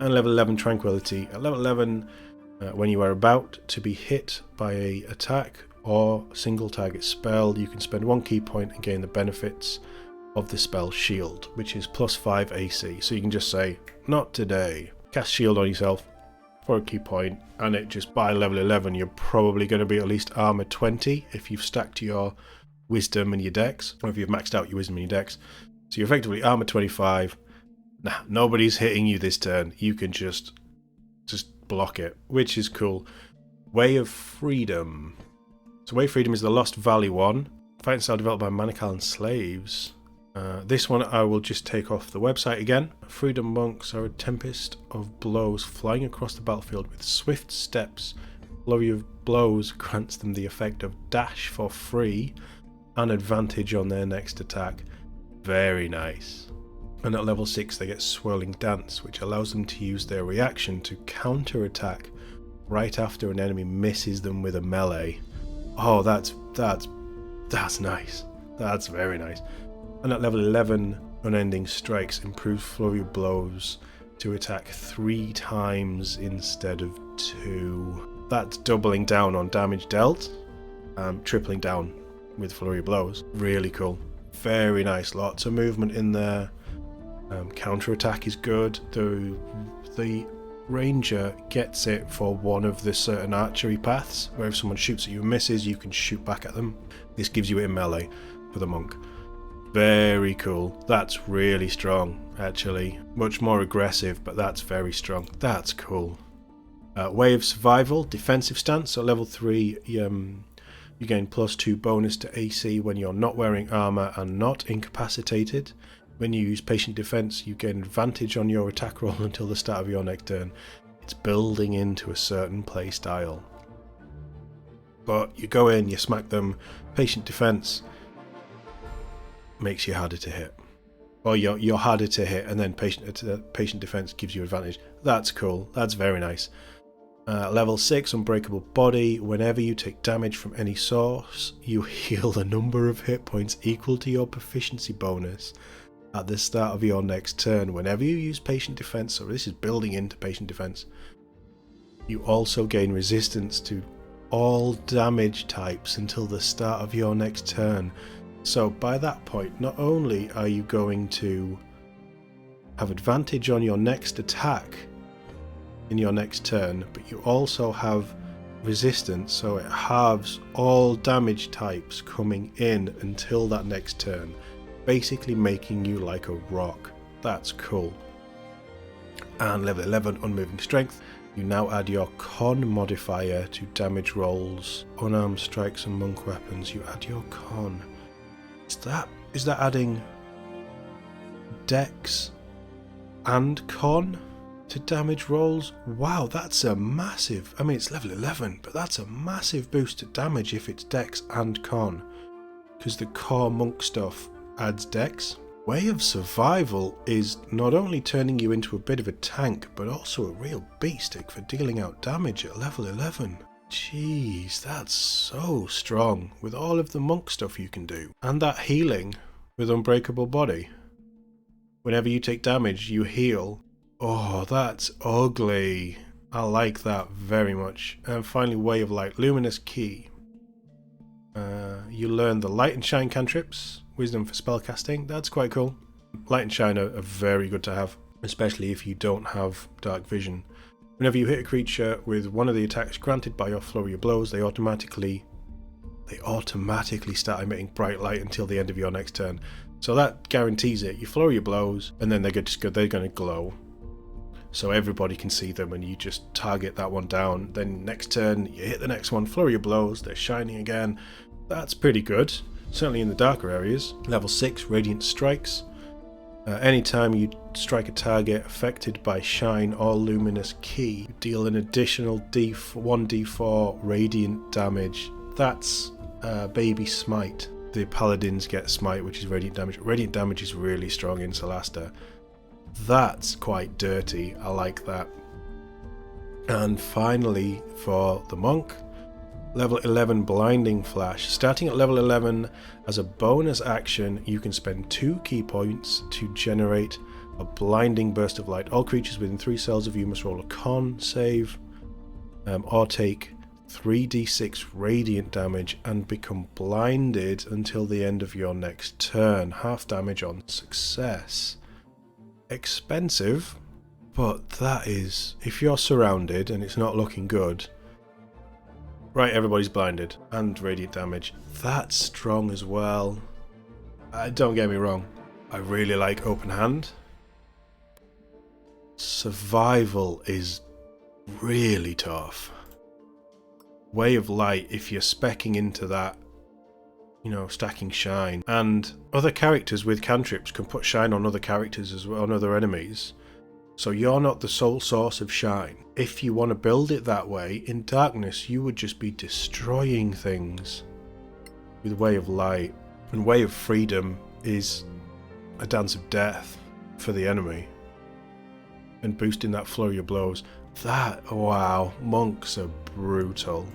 And level 11 Tranquility. At level 11, when you are about to be hit by an attack or single target spell, you can spend 1 key point and gain the benefits of the spell Shield, which is +5 AC. So you can just say, not today. Cast Shield on yourself for a key point, and it just by level 11 you're probably going to be at least armor 20 if you've stacked your wisdom and your dex, or if you've maxed out your wisdom and your dex. So you're effectively armor 25. Nah, nobody's hitting you this turn. You can just block it, which is cool. Way of Freedom. So Way of Freedom is the Lost Valley one. Fighting style developed by Manukal and Slaves. This one I will just take off the website again. Freedom monks are a tempest of blows flying across the battlefield with swift steps. Flurry of blows grants them the effect of dash for free and advantage on their next attack. Very nice. And at level 6 they get Swirling Dance, which allows them to use their reaction to counter attack right after an enemy misses them with a melee. Oh, that's nice. That's very nice. And at level 11, Unending Strikes improves Flurry of Blows to attack 3 times instead of 2. That's doubling down on damage dealt, tripling down with Flurry of Blows. Really cool. Very nice. Lots of movement in there. Counter attack is good. The ranger gets it for one of the certain archery paths, where if someone shoots at you and misses, you can shoot back at them. This gives you it in melee for the monk. Very cool. That's really strong, actually. Much more aggressive, but that's very strong. That's cool. Way of Survival, defensive stance. So level 3, you gain +2 bonus to AC when you're not wearing armor and not incapacitated. When you use Patient Defense, you gain advantage on your attack roll until the start of your next turn. It's building into a certain play style. But you go in, you smack them. Patient Defense makes you harder to hit. Or you're harder to hit, and then Patient Defense gives you advantage. That's cool. That's very nice. Level 6, Unbreakable Body. Whenever you take damage from any source, you heal the number of hit points equal to your proficiency bonus at the start of your next turn. Whenever you use Patient Defense, so this is building into Patient Defense, you also gain resistance to all damage types until the start of your next turn. So by that point, not only are you going to have advantage on your next attack in your next turn, but you also have resistance, so it halves all damage types coming in until that next turn, basically making you like a rock. That's cool. And level 11, Unmoving Strength. You now add your Con modifier to damage rolls, unarmed strikes and monk weapons. You add your Con. Is that adding Dex and Con to damage rolls? Wow, that's a massive, I mean it's level 11, but that's a massive boost to damage if it's Dex and Con, because the core monk stuff adds Dex. Way of Survival is not only turning you into a bit of a tank, but also a real beastic for dealing out damage at level 11. Jeez, that's so strong with all of the monk stuff you can do. And that healing with Unbreakable Body. Whenever you take damage, you heal. Oh, that's ugly. I like that very much. And finally, Way of Light, Luminous Key. You learn the Light and Shine cantrips, Wisdom for spellcasting. That's quite cool. Light and Shine are very good to have, especially if you don't have Dark Vision. Whenever you hit a creature with one of the attacks granted by your Flurry of Blows, they automatically start emitting bright light until the end of your next turn. So that guarantees it. You Flurry of Blows, and then they're going to glow. So everybody can see them, and you just target that one down. Then next turn, you hit the next one, Flurry of Blows, they're shining again. That's pretty good, certainly in the darker areas. Level 6, Radiant Strikes. Anytime you strike a target affected by Shine or Luminous Key, you deal an additional 1d4 radiant damage. That's Baby Smite. the paladins get smite, which is radiant damage. Radiant damage is really strong in Solasta. That's quite dirty. I like that. And finally, for the monk, level 11 Blinding Flash. Starting at level 11, as a bonus action, you can spend 2 key points to generate a blinding burst of light. All creatures within 3 cells of you must roll a con save, or take 3d6 radiant damage and become blinded until the end of your next turn. Half damage on success. Expensive, but that is, if you're surrounded and it's not looking good, right, everybody's blinded, and radiant damage. That's strong as well. Don't get me wrong, I really like open hand. Survival is really tough. Way of Light, if you're speccing into that, you know, stacking shine, and other characters with cantrips can put shine on other characters as well, on other enemies. So you're not the sole source of shine. If you want to build it that way, in darkness you would just be destroying things. With Way of Light, and Way of Freedom is a dance of death for the enemy. And boosting that flurry of blows. That, wow, monks are brutal.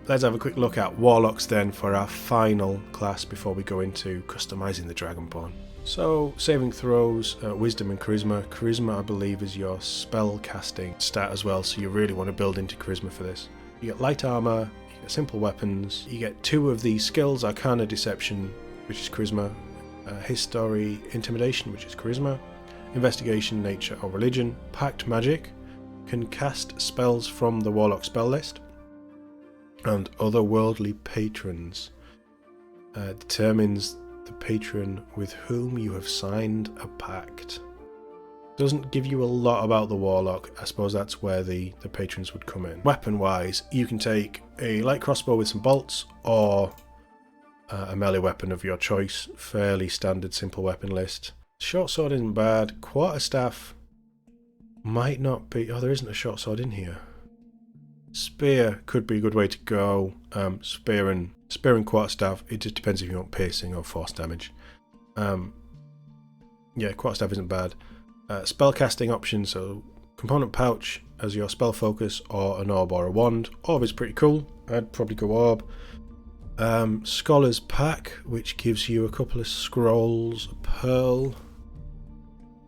Let's have a quick look at Warlocks then for our final class before we go into customizing the Dragonborn. So, saving throws, wisdom and charisma. Charisma, I believe, is your spell casting stat as well, so you really want to build into charisma for this. You get light armor, you get simple weapons, you get 2 of these skills, Arcana Deception, which is charisma, History Intimidation, which is charisma, Investigation, Nature or Religion, Pact Magic, can cast spells from the Warlock spell list, and Otherworldly Patrons. Determines the patron with whom you have signed a pact. Doesn't give you a lot about the Warlock. I suppose that's where the patrons would come in. Weapon wise, you can take a light crossbow with some bolts, or a melee weapon of your choice. Fairly standard simple weapon list. Short sword isn't bad. Quarterstaff might not be. Oh, there isn't a short sword in here. Spear could be a good way to go. Spear and quarterstaff. It just depends if you want piercing or force damage. Yeah, quarterstaff isn't bad. Spell casting options. So component pouch as your spell focus, or an orb or a wand. Orb is pretty cool. I'd probably go orb. Scholar's Pack, which gives you a couple of scrolls, a pearl.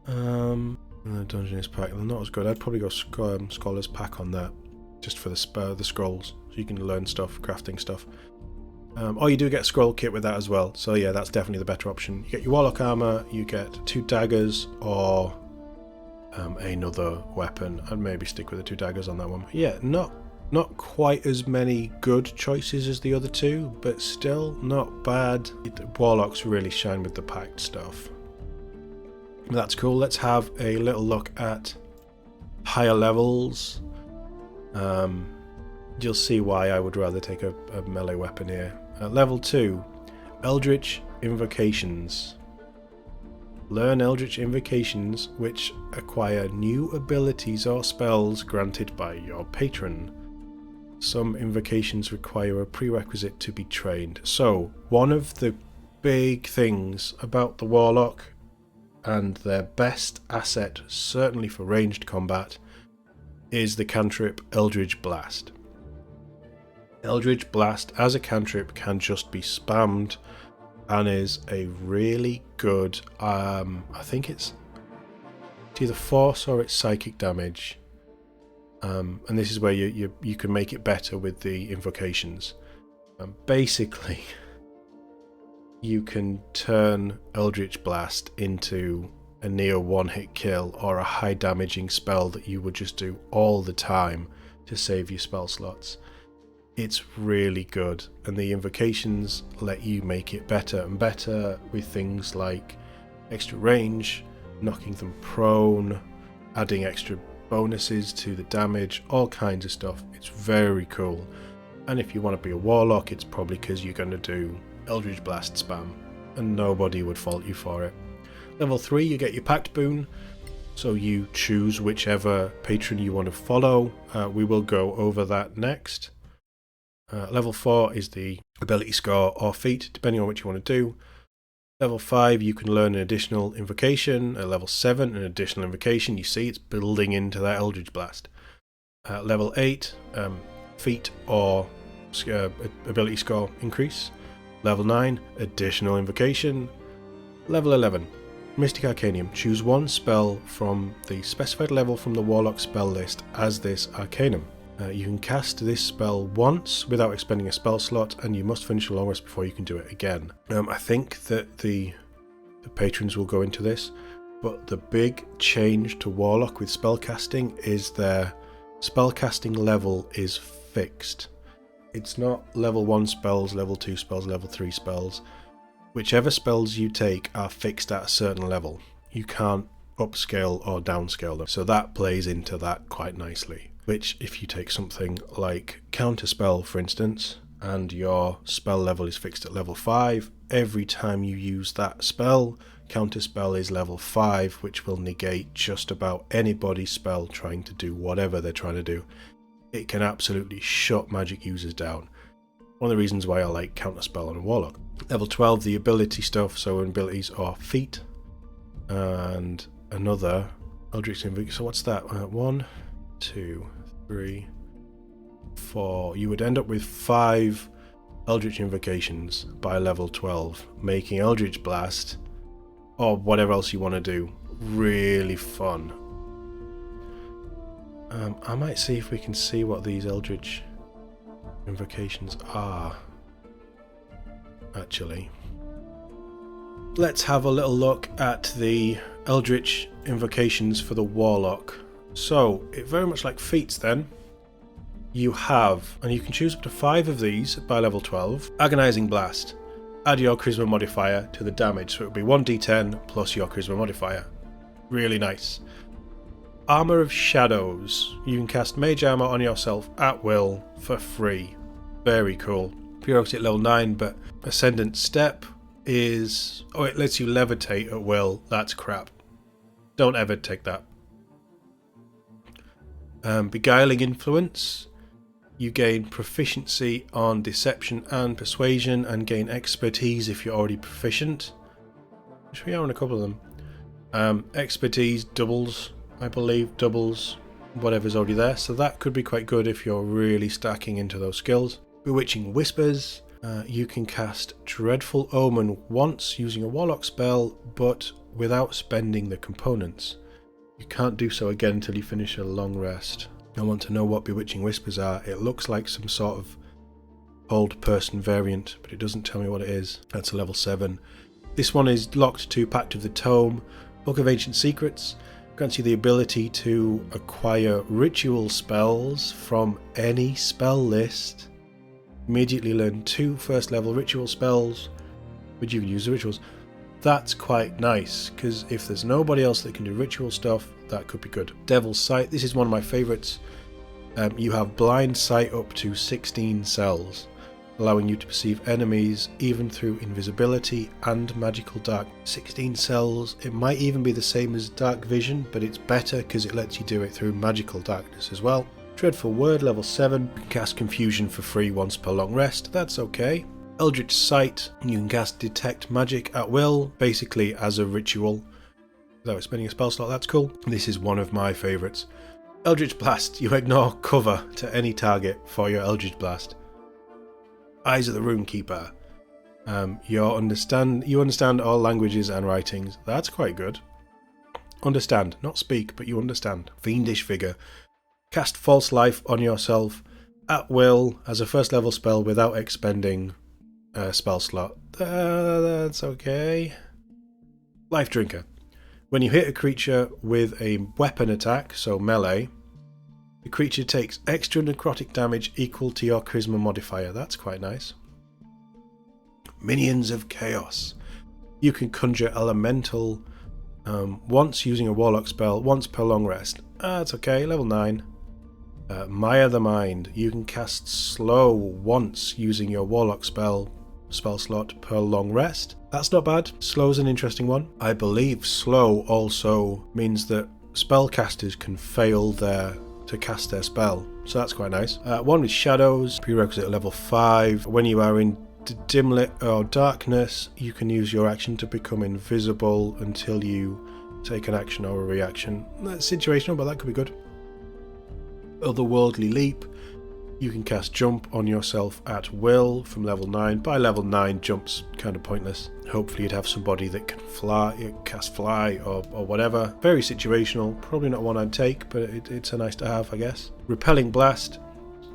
Dungeonist Pack, they're not as good. I'd probably go Scholar's Pack on that, just for the scrolls, so you can learn stuff, crafting stuff. Or you do get a scroll kit with that as well, so yeah, that's definitely the better option. You get your Warlock armor, you get 2 daggers, or another weapon. I'd maybe stick with the 2 daggers on that one. Yeah, not quite as many good choices as the other 2, but still not bad. Warlocks really shine with the Pact stuff. That's cool. Let's have a little look at higher levels. You'll see why I would rather take a melee weapon here. Level 2, Eldritch Invocations. Learn Eldritch Invocations, which acquire new abilities or spells granted by your patron. Some invocations require a prerequisite to be trained. So, one of the big things about the Warlock, and their best asset, certainly for ranged combat, is the cantrip Eldritch Blast. Eldritch Blast as a cantrip can just be spammed, and is a really good, I think it's either force or it's psychic damage. And this is where you can make it better with the invocations. Basically, you can turn Eldritch Blast into a near one-hit kill, or a high damaging spell that you would just do all the time to save your spell slots. It's really good, and the invocations let you make it better and better with things like extra range, knocking them prone, adding extra bonuses to the damage, all kinds of stuff. It's very cool. And if you want to be a Warlock, it's probably because you're going to do Eldritch Blast spam, and nobody would fault you for it. Level 3, you get your Pact boon, so you choose whichever patron you want to follow. We will go over that next. Level 4 is the ability score or feat, depending on what you want to do. Level 5, you can learn an additional invocation. At level 7, an additional invocation. You see, it's building into that Eldritch Blast. Level 8, feat or ability score increase. Level 9, additional invocation. Level 11, Mystic Arcanium. Choose one spell from the specified level from the Warlock spell list as this Arcanum. You can cast this spell once without expending a spell slot, and you must finish a long rest before you can do it again. I think that the patrons will go into this, but the big change to Warlock with spellcasting is their spellcasting level is fixed. It's not level 1 spells, level 2 spells, level 3 spells. Whichever spells you take are fixed at a certain level. You can't upscale or downscale them, so that plays into that quite nicely. Which, if you take something like Counterspell, for instance, and your spell level is fixed at level 5, every time you use that spell, Counterspell is level 5, which will negate just about anybody's spell trying to do whatever they're trying to do. It can absolutely shut magic users down. One of the reasons why I like Counterspell on a Warlock. Level 12, the ability stuff, so abilities are Feat, and another Eldritch Invocation. So what's that? 1, 2, 3, 4. You would end up with 5 Eldritch Invocations by level 12, making Eldritch Blast, or whatever else you want to do, really fun. I might see if we can see what these Eldritch Invocations are, actually. Let's have a little look at the Eldritch Invocations for the Warlock. So, it very much like Feats then, you have, and you can choose up to 5 of these by level 12, Agonizing Blast. Add your Charisma modifier to the damage, so it would be 1d10 plus your Charisma modifier. Really nice. Armor of Shadows. You can cast Mage Armor on yourself at will for free. Very cool. Prerequisite level 9, but Ascendant Step is... oh, it lets you levitate at will. That's crap. Don't ever take that. Beguiling Influence. You gain proficiency on Deception and Persuasion and gain expertise if you're already proficient. Which we are on a couple of them. Expertise doubles, I believe, doubles whatever's already there. So that could be quite good if you're really stacking into those skills. Bewitching Whispers. You can cast Dreadful Omen once using a Warlock spell, but without spending the components. You can't do so again until you finish a long rest. I want to know what Bewitching Whispers are. It looks like some sort of old person variant, but it doesn't tell me what it is. That's a level 7. This one is locked to Pact of the Tome. Book of Ancient Secrets grants you the ability to acquire ritual spells from any spell list. Immediately learn 2 first level ritual spells, which you can use the rituals. That's quite nice, because if there's nobody else that can do ritual stuff, that could be good. Devil's Sight, this is one of my favourites. You have blind sight up to 16 cells, allowing you to perceive enemies even through invisibility and magical dark. 16 cells, it might even be the same as dark vision, but it's better because it lets you do it through magical darkness as well. Dreadful Word, level 7, you can cast Confusion for free once per long rest, that's okay. Eldritch Sight, you can cast Detect Magic at will, basically as a ritual, without spending a spell slot, that's cool. This is one of my favourites. Eldritch Blast, you ignore cover to any target for your Eldritch Blast. Eyes of the Runekeeper, you understand all languages and writings, that's quite good. Understand, not speak, but you understand. Fiendish Figure, cast False Life on yourself at will as a first level spell without expending spell slot. That's okay. Life Drinker. When you hit a creature with a weapon attack, so melee, the creature takes extra necrotic damage equal to your Charisma modifier. That's quite nice. Minions of Chaos. You can conjure Elemental once using a Warlock spell, once per long rest. That's okay, level 9. Mire the Mind. You can cast Slow once using your Warlock spell slot per long rest. That's not bad. Slow's an interesting one. I believe Slow also means that spellcasters can fail to cast their spell, so that's quite nice. One with Shadows, prerequisite level 5. When you are in dim lit or darkness, you can use your action to become invisible until you take an action or a reaction. That's situational, but that could be good. Otherworldly leap, you can cast jump on yourself at will from level 9. By level 9, jump's kind of pointless. Hopefully you'd have somebody that can fly, cast fly or whatever. Very situational, probably not one I'd take, but it's a nice to have, I guess. Repelling blast.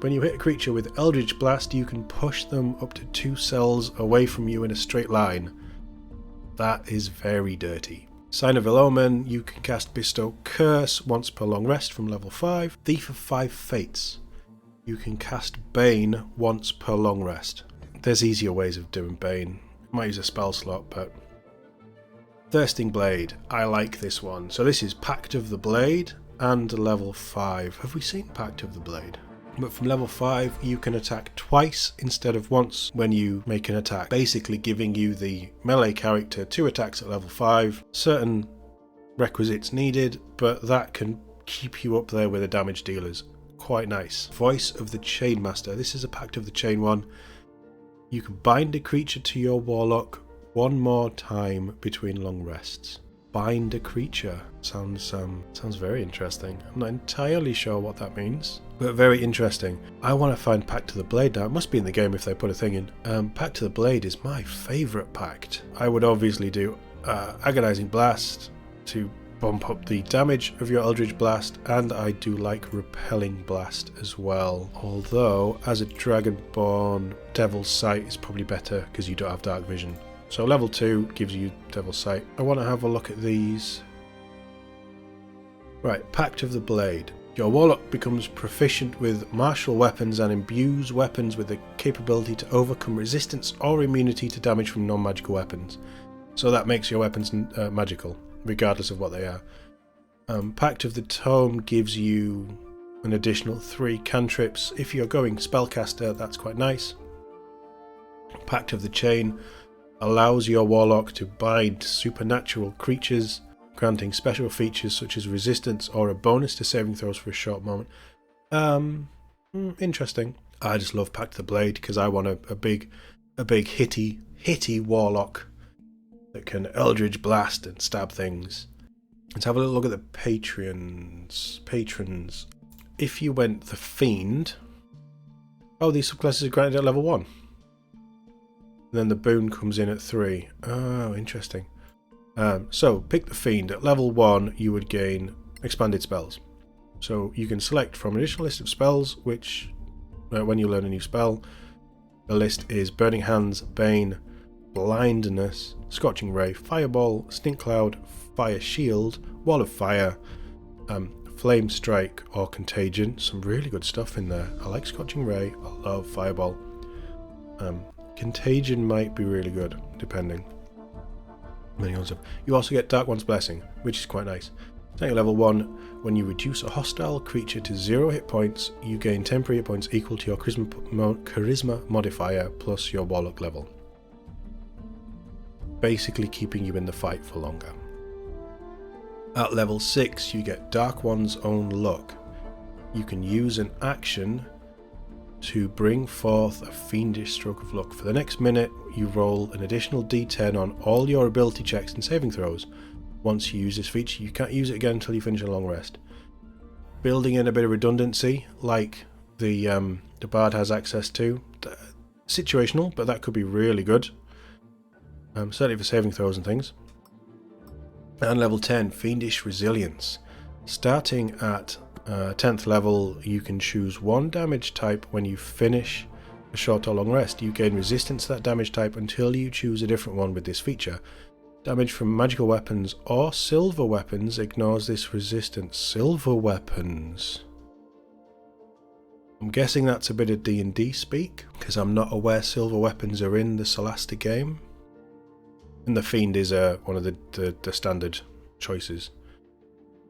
When you hit a creature with Eldritch Blast, you can push them up to 2 cells away from you in a straight line. That is very dirty. Sign of Ill Omen, you can cast Bestow Curse once per long rest from level 5. Thief of 5 Fates, you can cast Bane once per long rest. There's easier ways of doing Bane. Might use a spell slot, but... Thirsting Blade, I like this one. So this is Pact of the Blade and level 5. Have we seen Pact of the Blade? But from level 5 you can attack twice instead of once when you make an attack, basically giving you the melee character 2 attacks at level 5, certain requisites needed, but that can keep you up there with the damage dealers. Quite nice. Voice of the Chainmaster, this is a Pact of the Chain one. You can bind a creature to your Warlock one more time between long rests. Bind a creature sounds very interesting. I'm not entirely sure what that means, but very interesting. I want to find Pact of the Blade now. It must be in the game if they put a thing in. Pact of the Blade is my favourite pact. I would obviously do Agonizing Blast to bump up the damage of your Eldritch Blast, and I do like Repelling Blast as well. Although, as a Dragonborn, Devil's Sight is probably better because you don't have Dark Vision. So level 2 gives you Devil's Sight. I want to have a look at these. Right, Pact of the Blade. Your Warlock becomes proficient with martial weapons and imbues weapons with the capability to overcome resistance or immunity to damage from non-magical weapons. So that makes your weapons magical, regardless of what they are. Pact of the Tome gives you an additional 3 cantrips. If you're going spellcaster, that's quite nice. Pact of the Chain allows your Warlock to bind supernatural creatures, granting special features such as resistance or a bonus to saving throws for a short moment. Interesting. I just love Pact of the Blade because I want a big hitty Warlock that can Eldritch Blast and stab things. Let's have a little look at the patrons. If you went the Fiend, these subclasses are granted at level 1. Then the boon comes in at 3. Oh, interesting. So pick the Fiend. At level 1 you would gain expanded spells. So you can select from an additional list of spells, which when you learn a new spell, the list is Burning Hands, Bane, Blindness, Scorching Ray, Fireball, Stink Cloud, Fire Shield, Wall of Fire, Flame Strike or Contagion. Some really good stuff in there. I like Scorching Ray, I love Fireball. Contagion might be really good, depending. You also get Dark One's Blessing, which is quite nice. Starting at level 1, when you reduce a hostile creature to 0 hit points, you gain temporary hit points equal to your charisma modifier plus your Warlock level. Basically keeping you in the fight for longer. At level 6, you get Dark One's Own Luck. You can use an action to bring forth a fiendish stroke of luck. For the next minute, you roll an additional d10 on all your ability checks and saving throws. Once you use this feature, you can't use it again until you finish a long rest. Building in a bit of redundancy, like the Bard has access to. Situational, but that could be really good. Certainly for saving throws and things. And level 10, Fiendish Resilience. Starting at 10th level, you can choose one damage type when you finish a short or long rest. You gain resistance to that damage type until you choose a different one with this feature. Damage from magical weapons or silver weapons ignores this resistance. Silver weapons. I'm guessing that's a bit of D&D speak, because I'm not aware silver weapons are in the Solasta game. And the Fiend is one of the standard choices.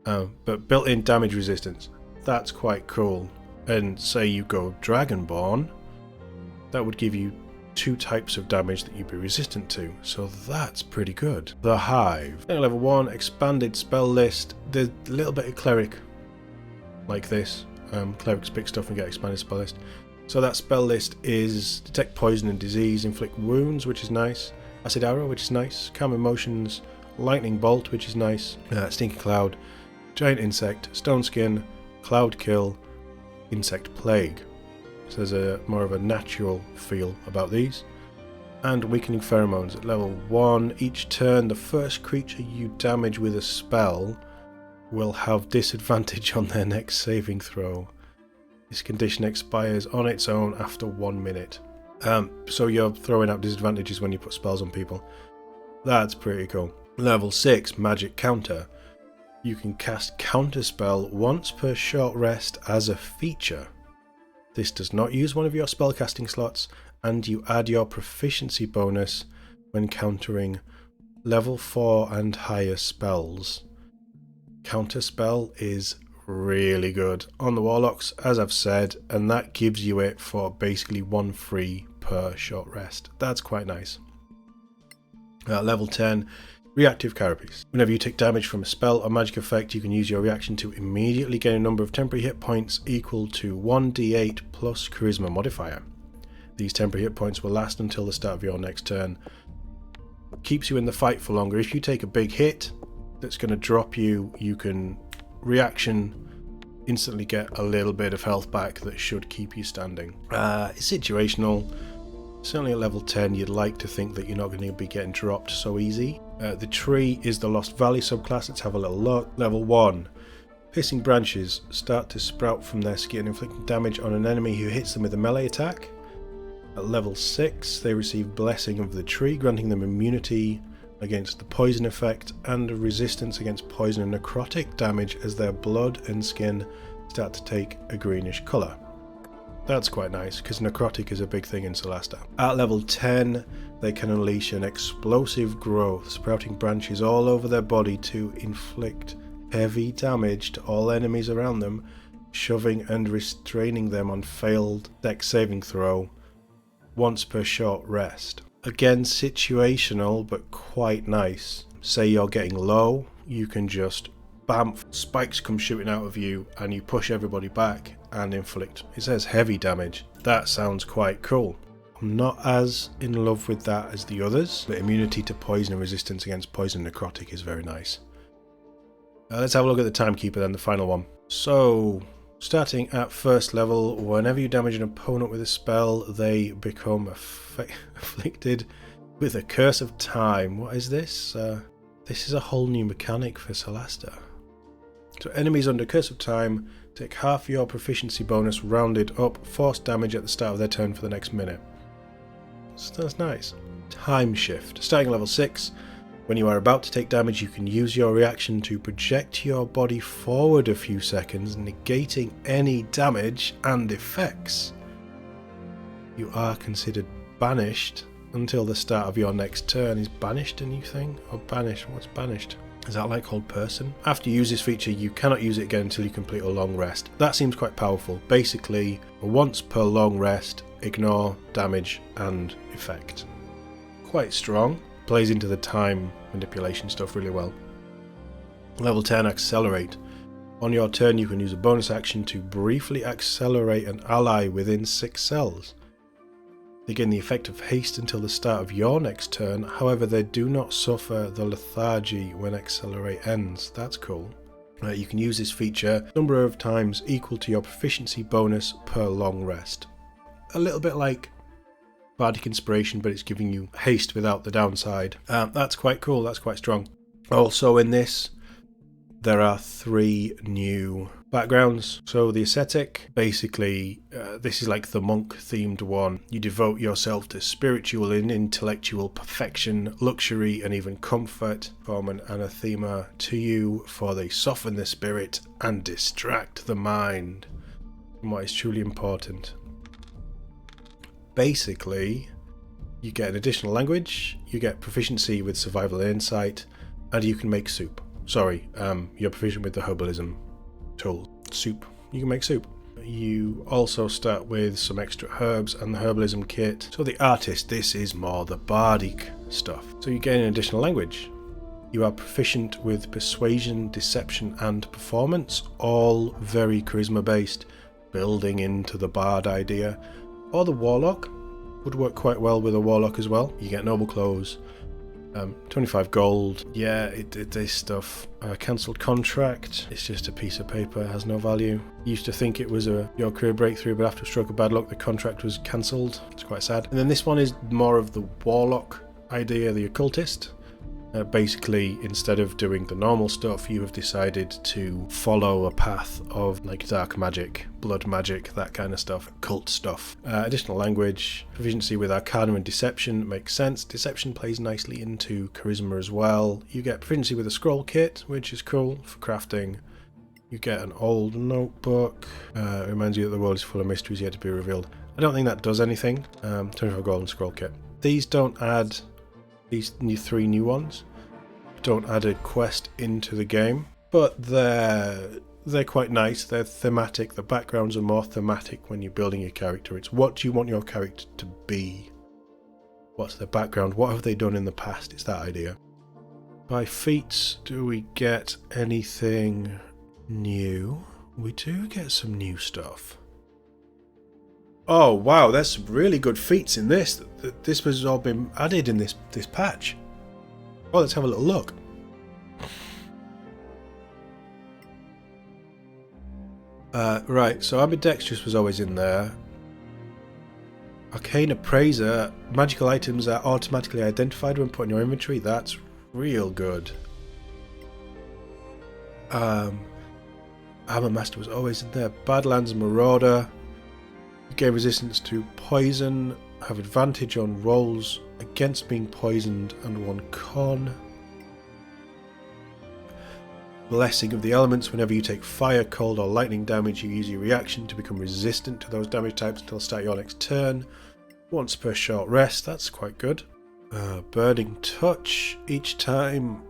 But built-in damage resistance, that's quite cool. And say you go Dragonborn, that would give you 2 types of damage that you'd be resistant to, so that's pretty good. The Hive. Level 1, expanded spell list. There's a little bit of Cleric, like this. Clerics pick stuff and get expanded spell list. So that spell list is Detect Poison and Disease, Inflict Wounds, which is nice, Acid Arrow, which is nice, Calm Emotions, Lightning Bolt, which is nice, Stinky Cloud, Giant Insect, Stone Skin, Cloud Kill, Insect Plague. So there's a more of a natural feel about these. And Weakening Pheromones at level 1. Each turn, the first creature you damage with a spell will have disadvantage on their next saving throw. This condition expires on its own after 1 minute. So you're throwing out disadvantages when you put spells on people. That's pretty cool. Level 6, Magic Counter. You can cast Counterspell once per short rest as a feature. This does not use one of your spellcasting slots, and you add your proficiency bonus when countering level 4 and higher spells. Counterspell is really good on the Warlocks, as I've said, and that gives you it for basically 1 free per short rest. That's quite nice. Level 10, Reactive Carapace. Whenever you take damage from a spell or magic effect, you can use your reaction to immediately gain a number of temporary hit points equal to 1d8 plus Charisma modifier. These temporary hit points will last until the start of your next turn. Keeps you in the fight for longer. If you take a big hit that's going to drop you, you can reaction, instantly get a little bit of health back that should keep you standing. It's situational. Certainly at level 10 you'd like to think that you're not going to be getting dropped so easy. The tree is the Lost Valley subclass. Let's have a little look. Level 1. Piercing branches start to sprout from their skin, inflicting damage on an enemy who hits them with a melee attack. At level 6 they receive Blessing of the Tree, granting them immunity against the poison effect and resistance against poison and necrotic damage as their blood and skin start to take a greenish colour. That's quite nice, because necrotic is a big thing in Solasta. At level 10, they can unleash an explosive growth, sprouting branches all over their body to inflict heavy damage to all enemies around them, shoving and restraining them on failed dex saving throw once per short rest. Again, situational, but quite nice. Say you're getting low, you can just bamf, spikes come shooting out of you, and you push everybody back and inflict, it says heavy damage. That sounds quite cool. I'm not as in love with that as the others, but immunity to poison and resistance against poison and necrotic is very nice. Let's have a look at the Timekeeper then, the final one. So, starting at first level, whenever you damage an opponent with a spell, they become afflicted with a Curse of Time. What is this? This is a whole new mechanic for Solasta. So enemies under Curse of Time take half your proficiency bonus rounded up force damage at the start of their turn for the next minute. So that's nice. Time Shift. Starting level 6, when you are about to take damage, you can use your reaction to project your body forward a few seconds, negating any damage and effects. You are considered banished until the start of your next turn. Is banished a new thing? Or banished? What's banished? Is that like hold person? After you use this feature, you cannot use it again until you complete a long rest. That seems quite powerful. Basically, once per long rest, ignore damage and effect. Quite strong. Plays into the time manipulation stuff really well. Level 10, Accelerate. On your turn, you can use a bonus action to briefly accelerate an ally within 6 cells. They gain the effect of haste until the start of your next turn, however they do not suffer the lethargy when Accelerate ends. That's cool. You can use this feature number of times equal to your proficiency bonus per long rest. A little bit like Bardic Inspiration, but it's giving you haste without the downside. That's quite cool, that's quite strong. Also in this, there are 3 new backgrounds. So the Ascetic, basically, this is like the monk themed one. You devote yourself to spiritual and intellectual perfection, luxury and even comfort. Form an anathema to you, for they soften the spirit and distract the mind from what is truly important. Basically, you get an additional language, you get proficiency with survival and insight, and you can make soup. Sorry, you're proficient with the herbalism tool. Soup. You can make soup. You also start with some extra herbs and the herbalism kit. So the artist, this is more the bardic stuff. So you gain an additional language. You are proficient with persuasion, deception and performance, all very charisma based, building into the Bard idea. Or the Warlock would work quite well with a Warlock as well. You get noble clothes, 25 gold. Yeah, this stuff. Cancelled contract. It's just a piece of paper. It has no value. Used to think it was your career breakthrough, but after a stroke of bad luck, the contract was cancelled. It's quite sad. And then this one is more of the Warlock idea, the occultist. Basically, instead of doing the normal stuff, you have decided to follow a path of like dark magic, blood magic, that kind of stuff, occult stuff. Additional language, proficiency with Arcana and Deception makes sense. Deception plays nicely into Charisma as well. You get proficiency with a scroll kit, which is cool for crafting. You get an old notebook. It reminds you that the world is full of mysteries yet to be revealed. I don't think that does anything. 25 gold and scroll kit. These don't add... These three new ones don't add a quest into the game, but they're quite nice. They're thematic. The backgrounds are more thematic when you're building your character. It's what do you want your character to be? What's their background? What have they done in the past? It's that idea. By feats, do we get anything new? We do get some new stuff. Oh wow, there's some really good feats in this. This has all been added in this patch. Oh, let's have a little look. Right, so Ambidextrous was always in there. Arcane Appraiser. Magical items are automatically identified when put in your inventory. That's real good. Armor Master was always in there. Badlands Marauder. Gain resistance to poison, have advantage on rolls against being poisoned, and 1 con. Blessing of the Elements. Whenever you take fire, cold, or lightning damage, you use your reaction to become resistant to those damage types until start your next turn. Once per short rest. That's quite good. Burning Touch. Each time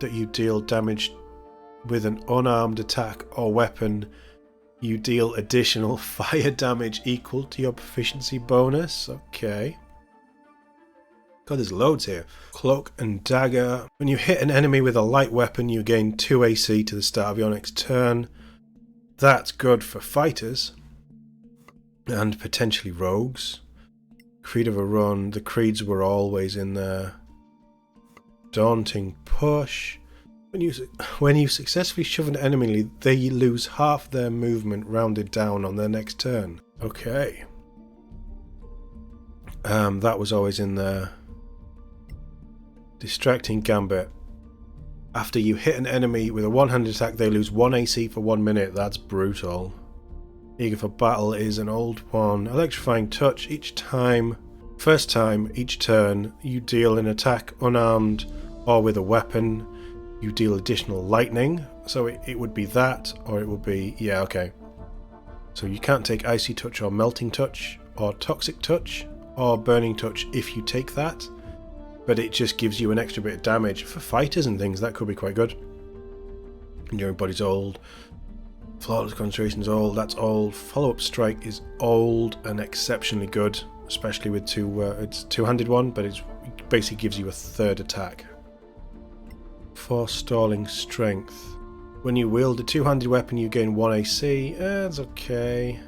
that you deal damage with an unarmed attack or weapon, you deal additional fire damage equal to your proficiency bonus. Okay. God, there's loads here. Cloak and Dagger. When you hit an enemy with a light weapon, you gain 2 AC to the start of your next turn. That's good for fighters. And potentially rogues. Creed of a Run. The creeds were always in there. Daunting Push. When you successfully shove an enemy, they lose half their movement rounded down on their next turn. Okay. That was always in there. Distracting Gambit. After you hit an enemy with a one-handed attack, they lose 1 AC for 1 minute. That's brutal. Eager for Battle is an old one. Electrifying Touch. First time, each turn, you deal an attack unarmed or with a weapon. You deal additional lightning, so it would be that, or it would be, yeah, okay. So you can't take Icy Touch or Melting Touch, or Toxic Touch, or Burning Touch if you take that, but it just gives you an extra bit of damage. For fighters and things, that could be quite good. Enduring Body's old. Flawless Concentration is old, that's old. Follow-Up Strike is old and exceptionally good, especially with it's a two-handed one, but it basically gives you a third attack. Forestalling Strength. When you wield a two-handed weapon, you gain 1 AC. That's okay.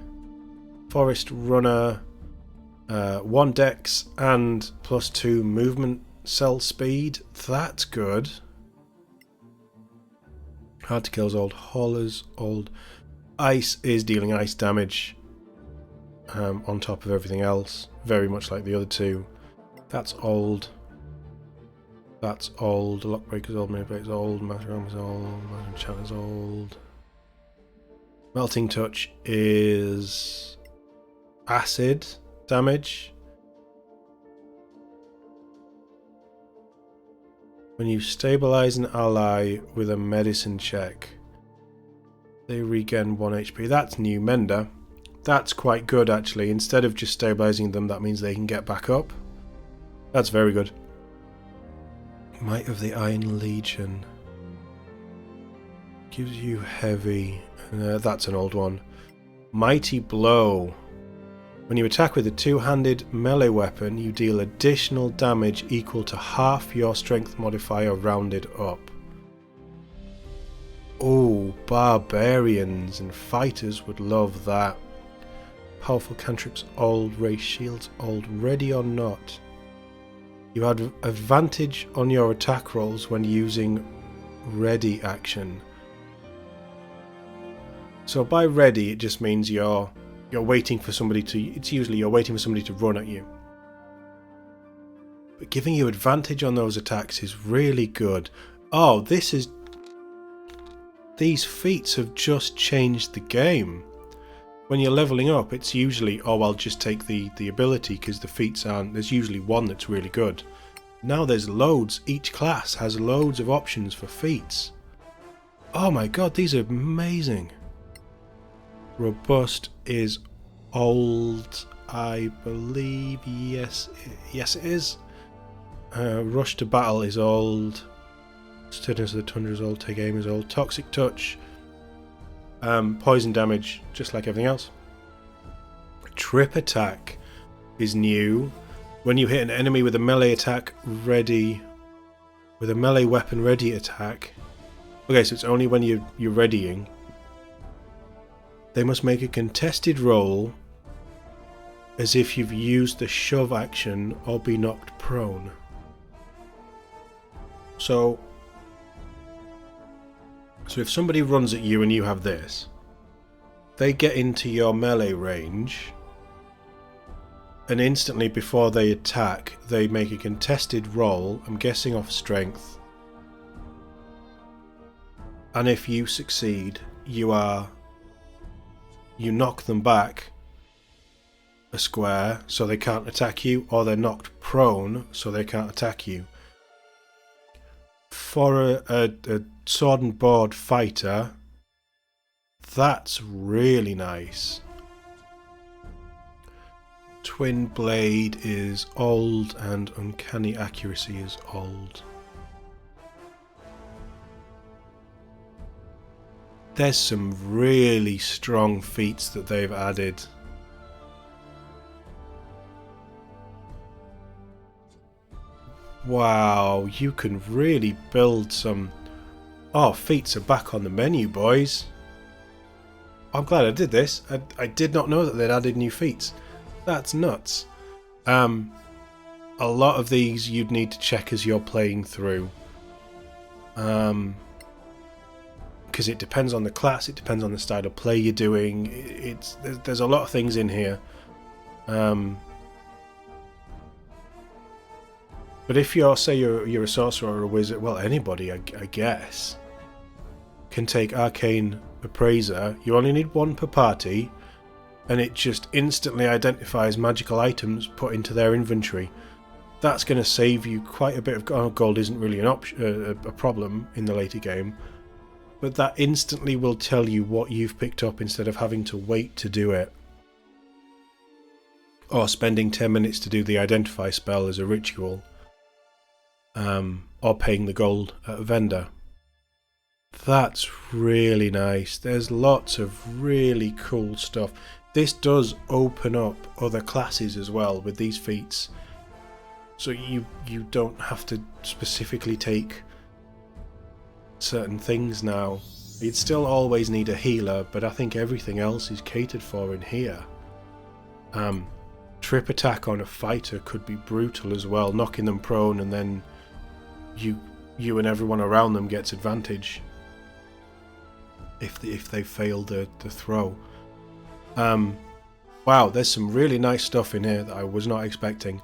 Forest Runner. 1 Dex and +2 movement cell speed. That's good. Hard to Kill is old. Haulers, old. Ice is dealing ice damage on top of everything else. Very much like the other two. That's old. That's old. Lockbreaker's old. Manipulator's old. Master Realm is old. Master Enchantment is old. Melting Touch is acid damage. When you stabilize an ally with a medicine check, they regain 1 HP. That's new. Mender. That's quite good actually. Instead of just stabilizing them, that means they can get back up. That's very good. Might of the Iron Legion. Gives you heavy. That's an old one. Mighty Blow. When you attack with a two-handed melee weapon, you deal additional damage equal to half your strength modifier rounded up. Oh, barbarians and fighters would love that. Powerful cantrips old, race shields old, ready or not. You had advantage on your attack rolls when using ready action. So by ready it just means you're waiting for somebody to, it's usually you're waiting for somebody to run at you. But giving you advantage on those attacks is really good. Oh, these feats have just changed the game. When you're leveling up, it's usually, oh, I'll just take the ability because the feats aren't, there's usually one that's really good. Now there's loads, each class has loads of options for feats. Oh my god, these are amazing. Robust is old, I believe, yes it is. Rush to battle is old. Sturdiness of the Tundra is old, take aim is old. Toxic touch. Poison damage, just like everything else. Trip attack is new. When you hit an enemy with a melee attack ready, with a melee weapon ready attack. Okay, so it's only when you're readying. They must make a contested roll as if you've used the shove action or be knocked prone. So if somebody runs at you and you have this, they get into your melee range, and instantly before they attack, they make a contested roll, I'm guessing off strength. And if you succeed, you knock them back a square so they can't attack you, or they're knocked prone so they can't attack you. For a sword and board fighter, that's really nice. Twin blade is old and uncanny accuracy is old. There's some really strong feats that they've added. Wow, you can really build some... Oh, feats are back on the menu, boys. I'm glad I did this. I did not know that they'd added new feats. That's nuts. A lot of these you'd need to check as you're playing through. Because it depends on the class, it depends on the style of play you're doing. There's a lot of things in here. But if you're, say you're a sorcerer or a wizard, well, anybody, I guess, can take Arcane Appraiser. You only need one per party, and it just instantly identifies magical items put into their inventory. That's going to save you quite a bit of gold. Gold isn't really a problem in the later game, but that instantly will tell you what you've picked up instead of having to wait to do it. Or spending 10 minutes to do the Identify spell as a ritual. Or paying the gold at a vendor. That's really nice. There's lots of really cool stuff. This does open up other classes as well with these feats. So you don't have to specifically take certain things now. You'd still always need a healer, but I think everything else is catered for in here. Trip attack on a fighter could be brutal as well, knocking them prone and then you and everyone around them gets advantage if they fail the throw. Wow, there's some really nice stuff in here that I was not expecting.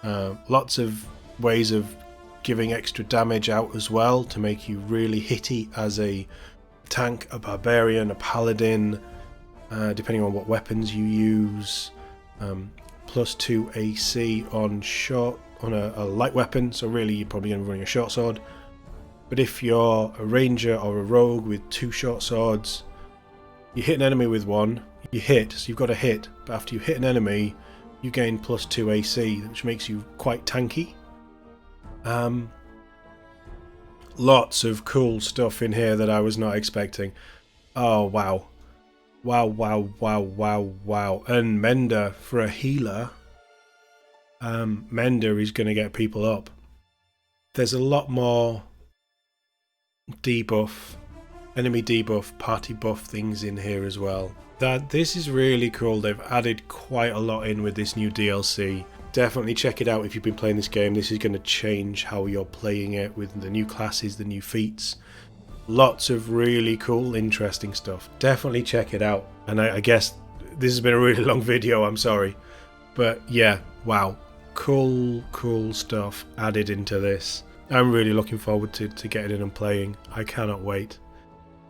Lots of ways of giving extra damage out as well to make you really hitty as a tank, a barbarian, a paladin, depending on what weapons you use. +2 AC on a light weapon, so really you're probably going to be running a short sword. But if you're a ranger or a rogue with 2 short swords, you hit an enemy with one, you hit, so you've got a hit, but after you hit an enemy you gain +2 AC, which makes you quite tanky. Lots of cool stuff in here that I was not expecting. Oh wow. Wow. And Mender for a healer. Mender is going to get people up. There's a lot more debuff enemy debuff, party buff things in here as well. This is really cool. They've added quite a lot in with this new DLC. Definitely check it out if you've been playing this game. This is going to change how you're playing it with the new classes, the new feats. Lots of really cool, interesting stuff. Definitely check it out. And I guess this has been a really long video, I'm sorry. But yeah, wow. Cool stuff added into this. I'm really looking forward to getting in and playing. I cannot wait.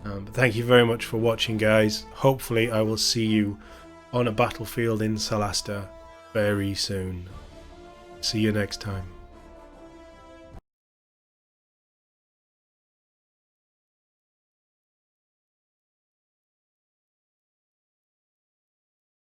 But thank you very much for watching, guys. Hopefully I will see you on a battlefield in Solasta very soon. See you next time.